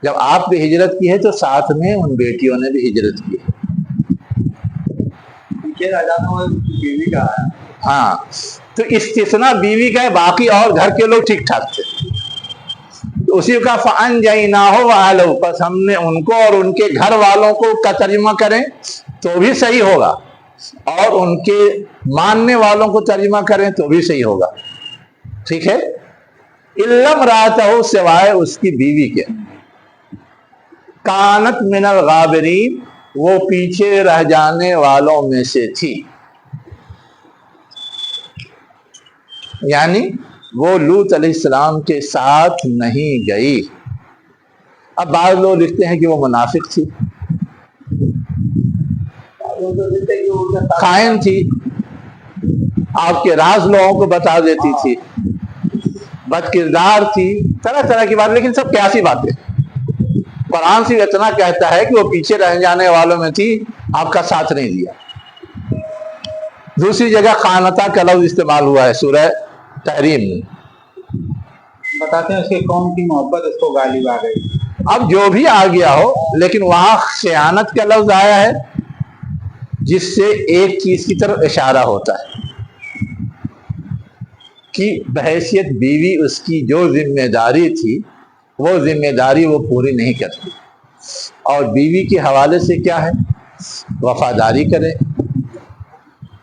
جب آپ نے ہجرت کی ہے تو ساتھ میں ان بیٹیوں نے بھی ہجرت کی ہے۔ پیچھے رہ جانا وہ بیوی کا ہے۔ ہاں، تو استثناء بیوی کا ہے، باقی اور گھر کے لوگ ٹھیک ٹھاک تھے۔ اسی کا فَأَنْجَيْنَاهُ وَأَهْلَهُ، پس ہم نے ان کو اور ان کے گھر والوں کو کا ترجمہ کریں تو بھی صحیح ہوگا، اور ان کے ماننے والوں کو ترجمہ کریں تو بھی صحیح ہوگا، ٹھیک ہے؟ إِلَّا امْرَأَتَهُ، سوائے اس کی بیوی کے، کانت من الغابرین، وہ پیچھے رہ جانے والوں میں سے تھی، یعنی وہ لوط علیہ السلام کے ساتھ نہیں گئی۔ اب بعض لوگ لکھتے ہیں کہ وہ منافق تھی، خائن تھی، آپ کے راز لوگوں کو بتا دیتی تھی، بد کردار تھی، طرح طرح کی بات، لیکن سب قیاسی باتیں۔ قرآن صرف اتنا کہتا ہے کہ وہ پیچھے رہ جانے والوں میں تھی، آپ کا ساتھ نہیں دیا۔ دوسری جگہ خانتا کا لفظ استعمال ہوا ہے سورہ تحریم میں، بتاتے ہیں اس کی قوم کی محبت اس کو غالب آ گئی۔ اب جو بھی آ گیا ہو، لیکن وہاں خیانت کا لفظ آیا ہے جس سے ایک چیز کی طرف اشارہ ہوتا ہے کہ بحیثیت بیوی اس کی جو ذمہ داری تھی وہ ذمہ داری وہ پوری نہیں کرتی، اور بیوی کے حوالے سے کیا ہے؟ وفاداری کرے،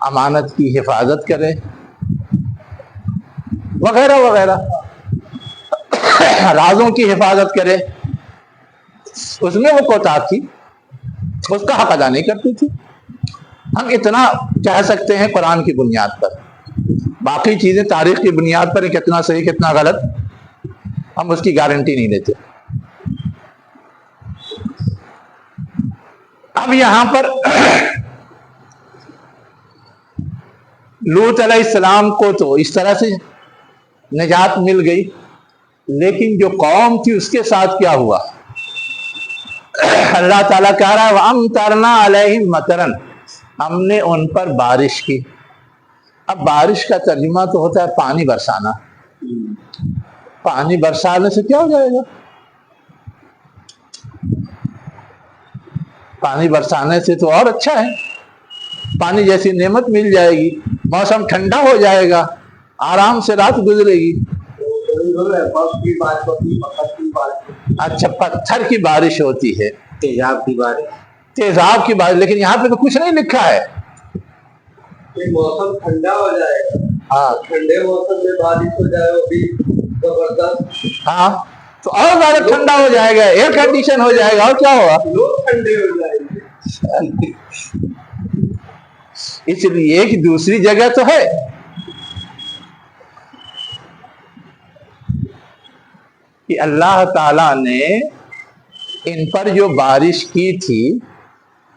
امانت کی حفاظت کرے، وغیرہ وغیرہ، رازوں کی حفاظت کرے، اس میں وہ کوتاہ تھی، اس کا حق ادا نہیں کرتی تھی۔ ہم اتنا کہہ سکتے ہیں قرآن کی بنیاد پر، باقی چیزیں تاریخ کی بنیاد پر کتنا صحیح کتنا غلط ہم اس کی گارنٹی نہیں لیتے۔ اب یہاں پر لوط علیہ السلام کو تو اس طرح سے نجات مل گئی، لیکن جو قوم تھی اس کے ساتھ کیا ہوا؟ اللہ تعالیٰ کہہ رہا ہے وَأَمْطَرْنَا عَلَيْهِمْ مَطَرًا، ہم نے ان پر بارش کی۔ اب بارش کا ترجمہ تو ہوتا ہے پانی برسانا، پانی برسانے سے کیا ہو جائے گا؟ پانی برسانے سے تو اور اچھا ہے، پانی جیسی نعمت مل جائے گی، موسم ٹھنڈا ہو جائے گا، آرام سے رات گزرے گی۔ اچھا، پتھر کی بارش ہوتی ہے، تیزاب کی بارش، تیزاب کی بارش، لیکن یہاں پہ تو کچھ نہیں لکھا ہے कि मौसम ठंडा हो जाएगा, हाँ ठंडे मौसम में बारिश हो जाए वो भी जबरदस्त, हाँ, तो और ज्यादा ठंडा हो जाएगा, एयर कंडीशन हो जाएगा, और क्या होगा। लोग ठंडे हो जाएंगे। इसलिए कि दूसरी जगह तो है, कि अल्लाह ताला ने इन पर जो बारिश की थी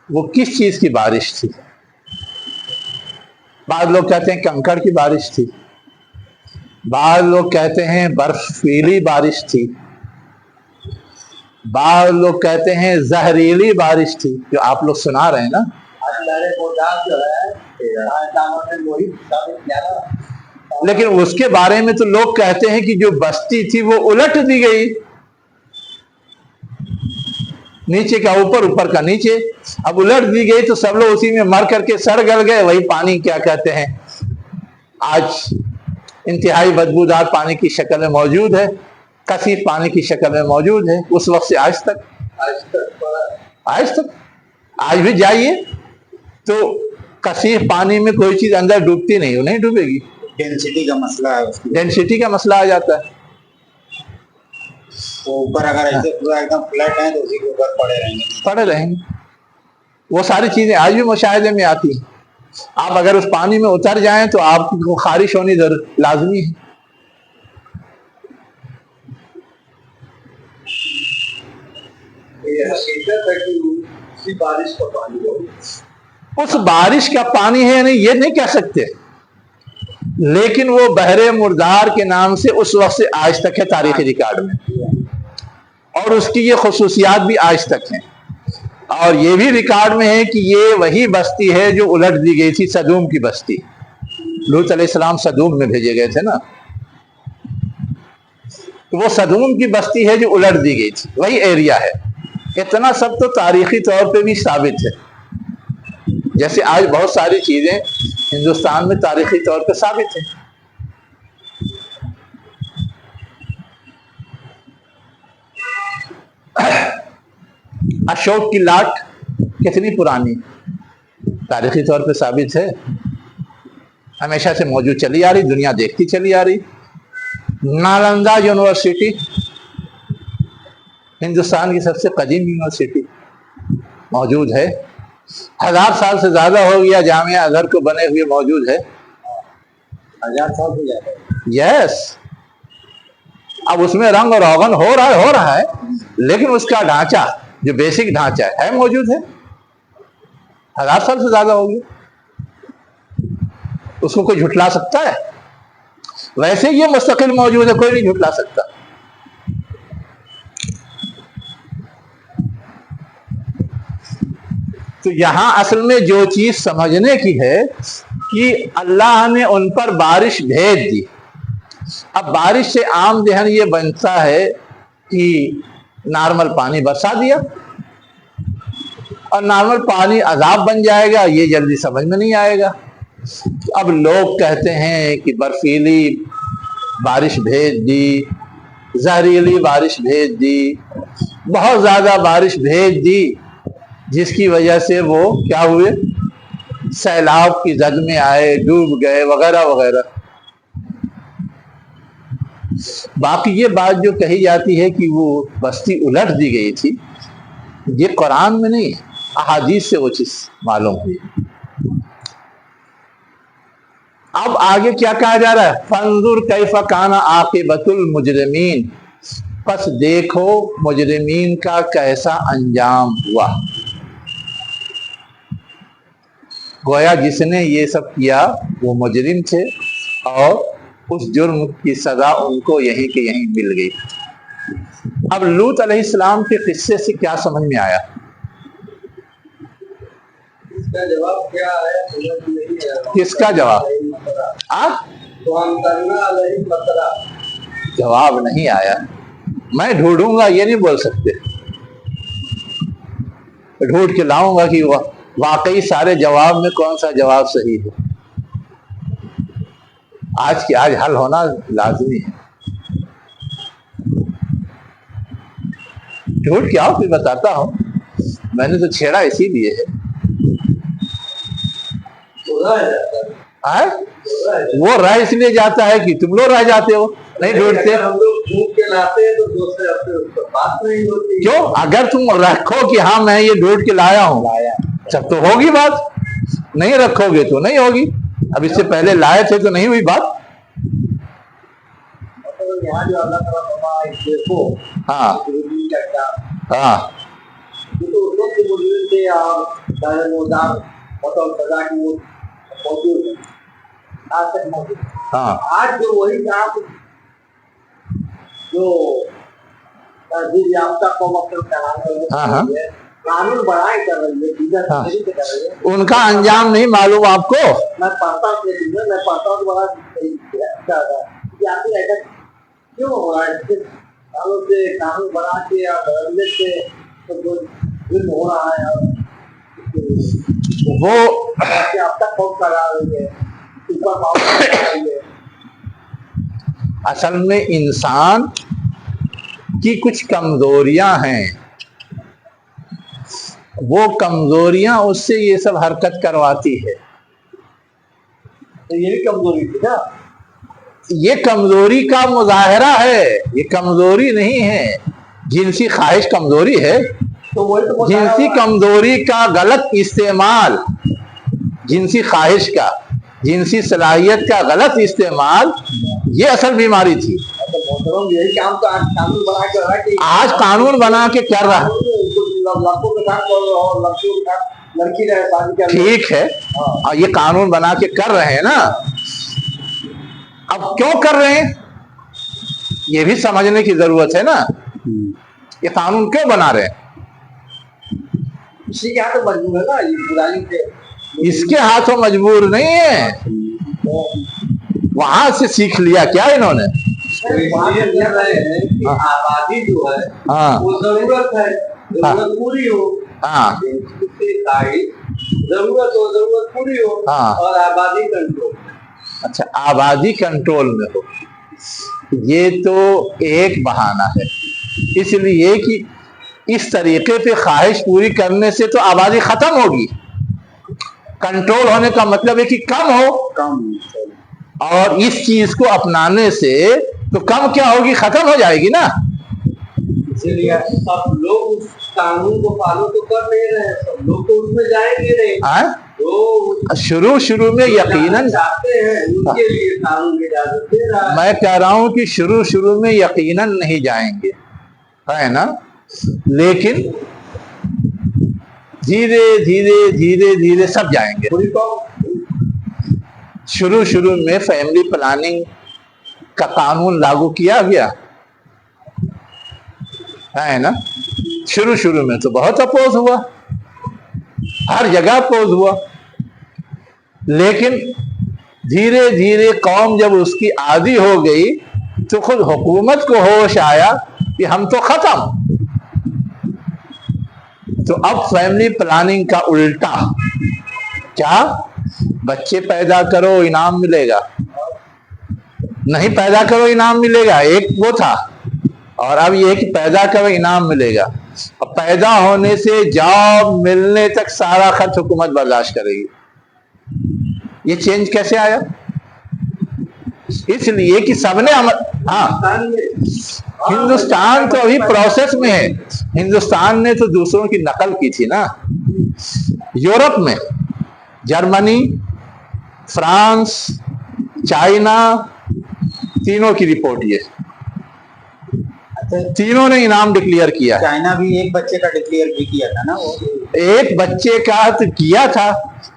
वो किस चीज की बारिश थी। बाद लोग कहते हैं कंकड़ की बारिश थी, बाद लोग कहते हैं बर्फीली बारिश थी, बाद लोग कहते हैं जहरीली बारिश थी, जो आप लोग सुना रहे हैं ना। अल्लाह मोहताज जो है ने वही साबित किया ना। लेकिन उसके बारे में तो लोग कहते हैं कि जो बस्ती थी वो उलट दी गई, नीचे का ऊपर, ऊपर का नीचे। अब उलट दी गई तो सब लोग उसी में मर करके सड़ गल गए। वही पानी क्या कहते हैं, आज इंतहाई बदबूदार पानी की शक्ल में मौजूद है, कसीफ पानी की शक्ल में मौजूद है। उस वक्त से आज तक आज भी जाइए तो कसीफ पानी में कोई चीज अंदर डूबती नहीं, वो नहीं डूबेगी। डेंसिटी का मसला है उसकी, डेंसिटी का मसला आ जाता है। तो ऊपर अगर ऐसे पूरा एकदम फ्लैट है तो उसी के ऊपर पड़े रहेंगे। वो सारी चीजें आज भी मुशाहिदे में आती हैं। आप अगर उस पानी में उतर जाएं तो आपको खारिश होनी लाजमी है। ये हकीकत है कि उसी बारिश का पानी हो, उस बारिश का पानी है नहीं ये नहीं कह सकते, लेकिन वो बहरे मुर्दार के नाम से उस वक्त से आज तक है तारीखी रिकॉर्ड में, और उसकी ये खुसूसियात भी आज तक हैं। और ये भी रिकॉर्ड में है कि ये वही बस्ती है जो उलट दी गई थी, सदूम की बस्ती। लूत अलैहिस्सलाम सदूम में भेजे गए थे ना, तो वो सदूम की बस्ती है जो उलट दी गई थी, वही एरिया है। इतना सब तो तारीखी तौर पे भी साबित है, जैसे आज बहुत सारी चीजें हिंदुस्तान में तारीखी तौर पे साबित है। अशोक की लाट कितनी पुरानी, तारीखी तौर पे साबित है, हमेशा से मौजूद चली आ रही, दुनिया देखती चली आ रही। नालंदा यूनिवर्सिटी हिंदुस्तान की सबसे कदीम यूनिवर्सिटी मौजूद है, 1000 साल से ज्यादा हो गया जामिया अजहर को बने हुए मौजूद है। 1000 साल से ज्यादा। यस, अब उसमें रंग और रोगन हो रहा है, लेकिन उसका ढांचा जो बेसिक ढांचा है मौजूद है, 1000 साल से ज्यादा हो गया। उसको कोई झुटला सकता है? वैसे ये मुस्तकिल मौजूद है, कोई नहीं झुटला सकता। तो यहां असल में जो चीज समझने की है कि अल्लाह ने उन पर बारिश भेज दी। अब बारिश से आम जहन ये बनता है कि नॉर्मल पानी बरसा दिया और नॉर्मल पानी अजाब बन जाएगा, ये जल्दी समझ में नहीं आएगा। अब लोग कहते हैं कि बर्फीली बारिश भेज दी, जहरीली बारिश भेज दी, बहुत ज्यादा बारिश भेज दी, जिसकी वजह से वो क्या हुए, सैलाब की जद में आए, डूब गए, वगैरह वगैरह। बाकी ये बात जो कही जाती है कि वो बस्ती उलट दी गई थी, ये कुरान में नहीं, अहादीस से वो चीज मालूम हुई। अब आगे क्या कहा जा रहा है, फंजुर कैफ काना आकिबतुल मुजरिमीन, बस देखो मुजरिमीन का कैसा अंजाम हुआ। गोया जिसने ये सब किया वो मुजरिम थे और उस जुर्म की सजा उनको यहीं के यहीं मिल गई। अब लूत अलैहिस्सलाम के किस्से से क्या समझ में आया? इसका जवाब क्या है समझ नहीं आया। किसका जवाब? जवाब नहीं आया। मैं ढूंढूंगा ये नहीं बोल सकते, ढूंढ के लाऊंगा कि वाकई सारे जवाब में कौन सा जवाब सही है। आज की आज हल होना लाजमी है। ढूंढ के आओ फिर बताता हूं। मैंने तो छेड़ा इसीलिए है। रह जाता है, आए? रह जाता वो रह इसलिए जाता है कि तुम लोग रह जाते हो, नहीं है। ढूंढते। अगर हम लोग ढूंढ के लाते हैं तो दूसरे हफ्ते उस पर बात नहीं होती। क्यों? अगर तुम रखो कि हाँ मैं ये ढूंढ के लाया हूँ, तब तो होगी बात। नहीं रखोगे तो नहीं होगी। अब इससे पहले लाए थे तो नहीं हुई बात। मतलब यहाँ जो अल्लाह ताला फरमाया है, देखो हाँ गुरुजी का क्या, हाँ ये तो उस वक्त मौजूद थे और सारे मोदार मतलब सजा की वो मौजूद है, आज तक मौजूद है। हाँ आज जो वही काम जो तहजीब याफ्ता कौम अपने हाँ, हाँ। कानून बनाए कर रही है, बिजनेस हाँ। नहीं कर रही है। उनका अंजाम नहीं मालूम आपको। मैं पढ़ता हूँ बिजनेस, मैं पढ़ता हूँ तो बड़ा अच्छा था कि आखिर ऐसा क्यों हो रहा है? इतने सालों से कानून बना के या बदलने से तो जो जुल्म हो रहा है और वो अब तक कौन करा रही है, सुपर पावर करा रही है। असल में इंसान की कुछ कमजोरियां हैं, वो कमजोरियां उससे ये सब हरकत करवाती है। तो ये भी कमजोरी थी ना। ये कमजोरी का मुजाहरा है, ये कमजोरी नहीं है। जिनसी ख्वाहिश कमजोरी है। तो वही तो बताया जिनसी हुआ है। कमजोरी का गलत इस्तेमाल, जिनसी ख्वाहिश का, जिनसी सलाहियत का गलत इस्तेमाल, ये असल बीमारी थी। तो मोहतरम यही काम तो आज कानून बना के रहा कि आज कानून बना के कर रहा है। लड़कों के साथ और लड़कियों के साथ लड़की रहे शादी कर ठीक है, और ये कानून बना के कर रहे हैं ना। अब क्यों कर रहे हैं ये भी समझने की जरूरत है ना। ये कानून क्यों बना रहे हैं? इसी के हाथ मजबूर है ना ये बुराई के। इसके हाथों मजबूर नहीं है, वहां से सीख लिया क्या इन्होंने? वहाँ से कह रहे हैं कि आबादी जो है हाँ वो जरूरत है, जरूरत पूरी हो। हाँ जरूरत हो, जरूरत पूरी हो हाँ। और आबादी कंट्रोल। अच्छा, आबादी कंट्रोल में हो, ये तो एक बहाना है। इसलिए कि इस तरीके पे ख्वाहिश पूरी करने से तो आबादी खत्म होगी। कंट्रोल होने का मतलब है कि कम हो, और इस चीज को अपनाने से तो कम क्या होगी, खत्म हो जाएगी ना। इसीलिए सब लोग उस कानून को फॉलो तो कर नहीं रहे, सब लोग तो उसमें जाएंगे नहीं। हाँ? तो शुरू में यकीनन चाहते हैं उनके लिए कानून इजाजत दे रहा है। मैं कह रहा हूं कि शुरू में यकीनन नहीं जाएंगे, है ना। लेकिन धीरे धीरे सब जाएंगे। पूरी तो शुरू में फैमिली प्लानिंग का कानून लागू किया गया है ना। शुरू में तो बहुत अपोज हुआ, हर जगह अपोज हुआ। लेकिन धीरे धीरे कौम जब उसकी आदी हो गई तो खुद हुकूमत को होश आया कि हम तो खत्म। तो अब फैमिली प्लानिंग का उल्टा क्या, बच्चे पैदा करो इनाम मिलेगा, नहीं पैदा करो इनाम मिलेगा, एक वो था। और अब ये कि पैदा करो इनाम मिलेगा। अब पैदा होने से जॉब मिलने तक सारा खर्च हुकूमत बर्दाश्त करेगी। ये चेंज कैसे आया? इसलिए कि सबने हाँ, हिंदुस्तान तो अभी प्रोसेस में है। हिंदुस्तान ने तो दूसरों की नकल की थी ना। यूरोप में जर्मनी, फ्रांस, चाइना, तीनों की रिपोर्ट ये, तीनों ने इनाम डिक्लेयर किया। चाइना भी एक बच्चे का डिक्लेयर भी किया था ना, वो एक बच्चे का तो किया था,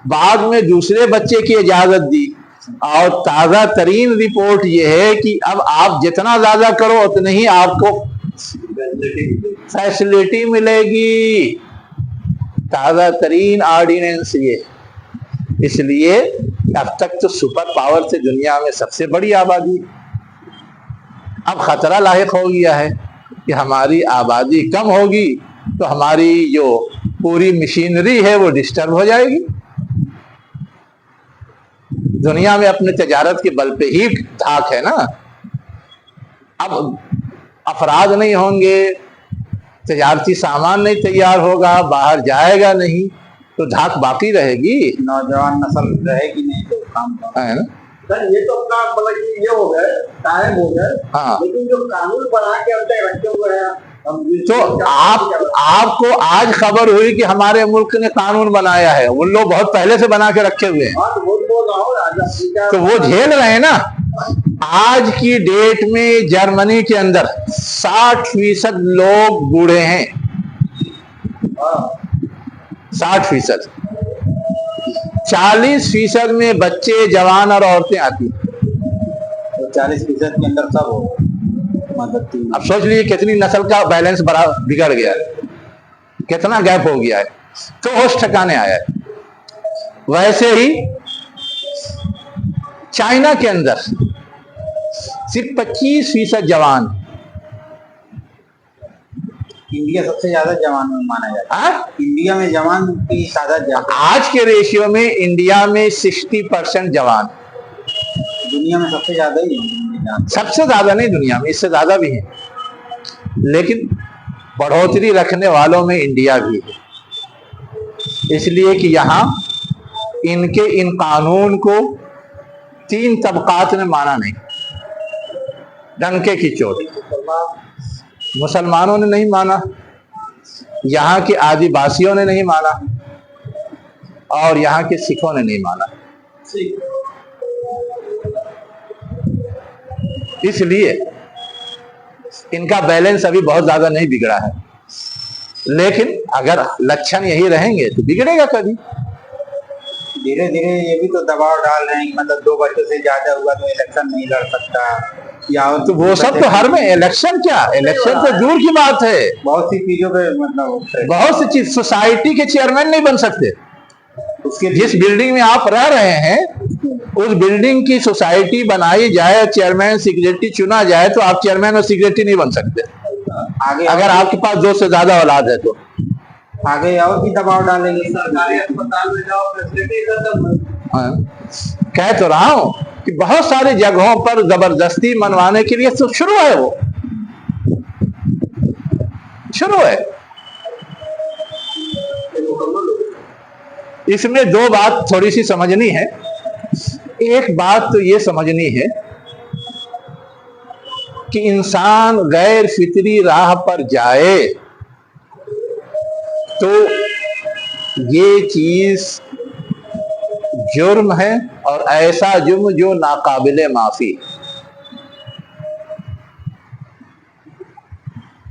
बाद में दूसरे बच्चे की इजाजत दी। और ताजा तरीन रिपोर्ट ये है कि अब आप जितना ज्यादा करो उतनी ही आपको फैसिलिटी मिलेगी। ताजा तरीन ऑर्डिनेंस ये। इसलिए अब तक तो सुपर पावर से दुनिया में सबसे बड़ी आबादी, अब खतरा लाहिक हो गया है कि हमारी आबादी कम होगी तो हमारी जो पूरी मशीनरी है वो डिस्टर्ब हो जाएगी। दुनिया में अपने तजारत के बल पे ही धाक है ना। अब अफराद नहीं होंगे, तजारती सामान नहीं तैयार होगा, बाहर जाएगा नहीं, तो धाक बाकी रहेगी, नौजवान नस्ल रहेगी नहीं तो काम कौन है ना। सर ये तो अपना मतलब कि ये हो गए, कायम हो गए, हाँ। लेकिन जो कानून बना के अब तक रखे हुए हैं तो आपको आज खबर हुई कि हमारे मुल्क ने कानून बनाया है, उन लोग बहुत पहले से बना के रखे हुए हैं, तो वो बोल रहा हूँ राजा, तो वो झेल रहे हैं ना। आज की डेट में जर्मनी के अंदर 60% लोग बूढ़े हैं, 60%। 40% में बच्चे, जवान और औरतें आती हैं। तो 40% के अंदर सब हो मतलब अब सोच लीजिए कितनी नस्ल का बैलेंस बड़ा बिगड़ गया है, कितना गैप हो गया है, तो होश ठिकाने आया है। वैसे ही चाइना के अंदर सिर्फ 25% जवान। इंडिया सबसे ज्यादा जवान में माना जाता है। हाँ? इंडिया में जवान की तादाद ज्यादा, आज के रेशियो में इंडिया में 60% जवान, दुनिया में सबसे ज्यादा ही है। सबसे ज्यादा नहीं, दुनिया में इससे ज्यादा भी है, लेकिन बढ़ोतरी रखने वालों में इंडिया भी है। इसलिए कि यहाँ इनके इन कानून को 3 तबकात ने माना नहीं, डंके की चोट। मुसलमानों ने नहीं माना, यहाँ के आदिवासियों ने नहीं माना, और यहाँ के सिखों ने नहीं माना। इसलिए इनका बैलेंस अभी बहुत ज्यादा नहीं बिगड़ा है, लेकिन अगर लक्षण यही रहेंगे तो बिगड़ेगा कभी। धीरे धीरे ये भी तो दबाव डाल रहे हैं, मतलब 2 बच्चों से ज्यादा हुआ तो इलेक्शन नहीं लड़ सकता, या और तो वो सब तो हर में, इलेक्शन क्या, इलेक्शन तो दूर की बात है, बहुत सी चीजों पे मतलब बहुत सी चीज। सोसाइटी के चेयरमैन नहीं बन सकते। उसके जिस बिल्डिंग में आप रह रहे हैं उस बिल्डिंग की सोसाइटी बनाई जाए, चेयरमैन सेक्रेटरी चुना जाए, तो आप चेयरमैन और सेक्रेटरी नहीं बन सकते आगे अगर आपके पास 2 से ज्यादा औलाद है तो। आगे और भी दबाव डालेंगे। सरकारी अस्पताल में जाओ, फैसिलिटी खत्म। हाँ, कह तो रहा हूं कि बहुत सारी जगहों पर जबरदस्ती मनवाने के लिए तो शुरू है, वो शुरू है। इसमें 2 बात थोड़ी सी समझनी है। एक बात तो ये समझनी है कि इंसान गैर फितरी राह पर जाए तो ये चीज जुर्म है, और ऐसा जुर्म जो नाकाबिले माफी।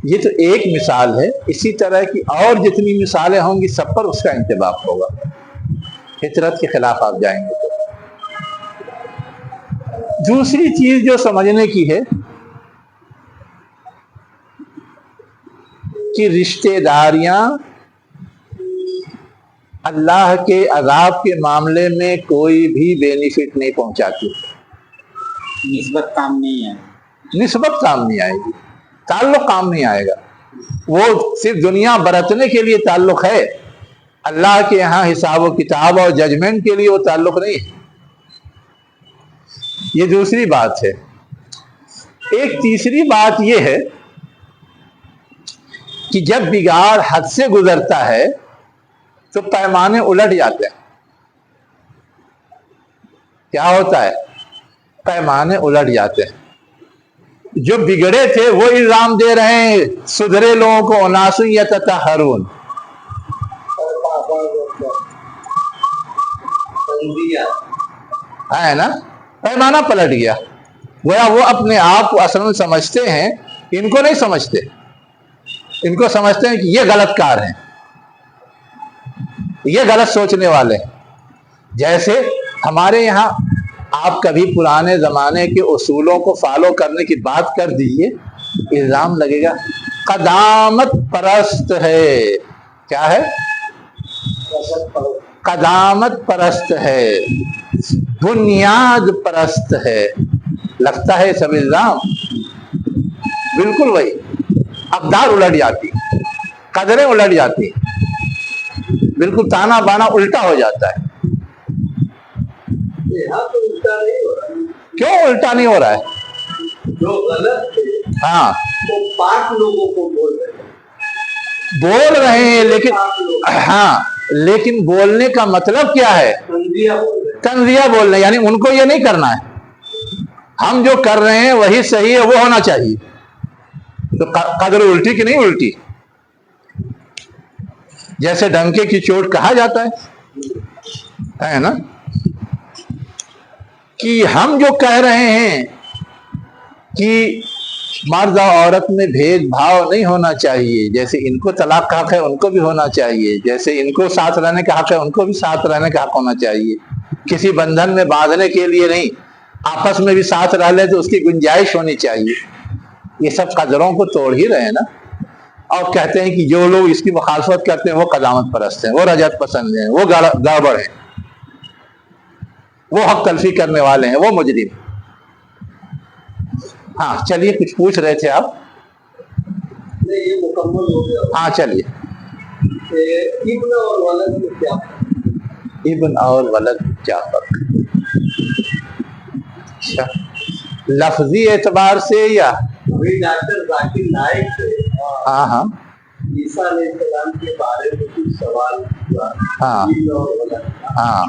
ये तो एक मिसाल है, इसी तरह की और जितनी मिसालें होंगी सब पर उसका इंतबाह होगा। फितरत के खिलाफ आप जाएंगे तो। दूसरी चीज जो समझने की है कि रिश्तेदारियां अल्लाह के अज़ाब के मामले में कोई भी बेनिफिट नहीं पहुंचाती, निस्बत काम नहीं है, निस्बत काम नहीं आएगी, ताल्लुक काम नहीं आएगा। वो सिर्फ दुनिया बरतने के लिए ताल्लुक है, अल्लाह के यहाँ हिसाब व किताब और जजमेंट के लिए वो ताल्लुक नहीं है। ये दूसरी बात है। एक तीसरी बात ये है कि जब बिगाड़ हद से गुजरता है तो पैमाने उलट जाते हैं। क्या होता है? पैमाने उलट जाते हैं। जो बिगड़े थे वो इल्जाम दे रहे हैं सुधरे लोगों को, नासुयततहरून, है ना। पैमाना पलट गया, गोया वो अपने आप को असल समझते हैं, इनको नहीं समझते। इनको समझते हैं कि ये गलत कार हैं, ये गलत सोचने वाले हैं। जैसे हमारे यहाँ आप कभी पुराने जमाने के उसूलों को फॉलो करने की बात कर दीजिए, इल्जाम लगेगा कदामत परस्त है। क्या है? कदामत परस्त है, बुनियाद परस्त है। लगता है सब इल्जाम बिल्कुल वही। अकदार उलट जाती, कदरें उलट जाती, बिल्कुल ताना बाना उल्टा हो जाता है। यहाँ तो उल्टा नहीं हो रहा। क्यों उल्टा नहीं हो रहा है? जो गलत थे हाँ, वो 5 लोगों को बोल रहे हैं, बोल रहे हैं, लेकिन हाँ, लेकिन बोलने का मतलब क्या है? तंजिया बोल रहे तंजिया बोलने, यानी उनको ये नहीं करना है, हम जो कर रहे हैं वही सही है, वो होना चाहिए। तो कदर उल्टी कि नहीं उल्टी? जैसे डंके की चोट कहा जाता है ना, कि हम जो कह रहे हैं कि मर्द और औरत में भेदभाव नहीं होना चाहिए, जैसे इनको तलाक का हक है उनको भी होना चाहिए, जैसे इनको साथ रहने का हक है उनको भी साथ रहने का हक होना चाहिए, किसी बंधन में बांधने के लिए नहीं, आपस में भी साथ रह ले तो उसकी गुंजाइश होनी चाहिए। ये सब कदरों को तोड़ ही रहे हैं ना, और कहते हैं कि जो लोग इसकी मुखालफत करते हैं वो कदामत परस्त हैं, वो रजत पसंद हैं, वो गड़बड़ हैं, वो हक तलफी करने वाले हैं, वो मुजरिम। हाँ चलिए, कुछ पूछ रहे थे आप? नहीं, ये मुकम्मल हो गया। हाँ चलिए। इब्न और वलद में क्या? इब्न और वलद क्या फर्क? अच्छा, लफ्जी एतबार से या? अभी डॉक्टर जाकिर नाइक से हाँ ईसा अलैहिस्सलाम के बारे में कुछ सवाल हुआ। हाँ इब्न और वलद। हाँ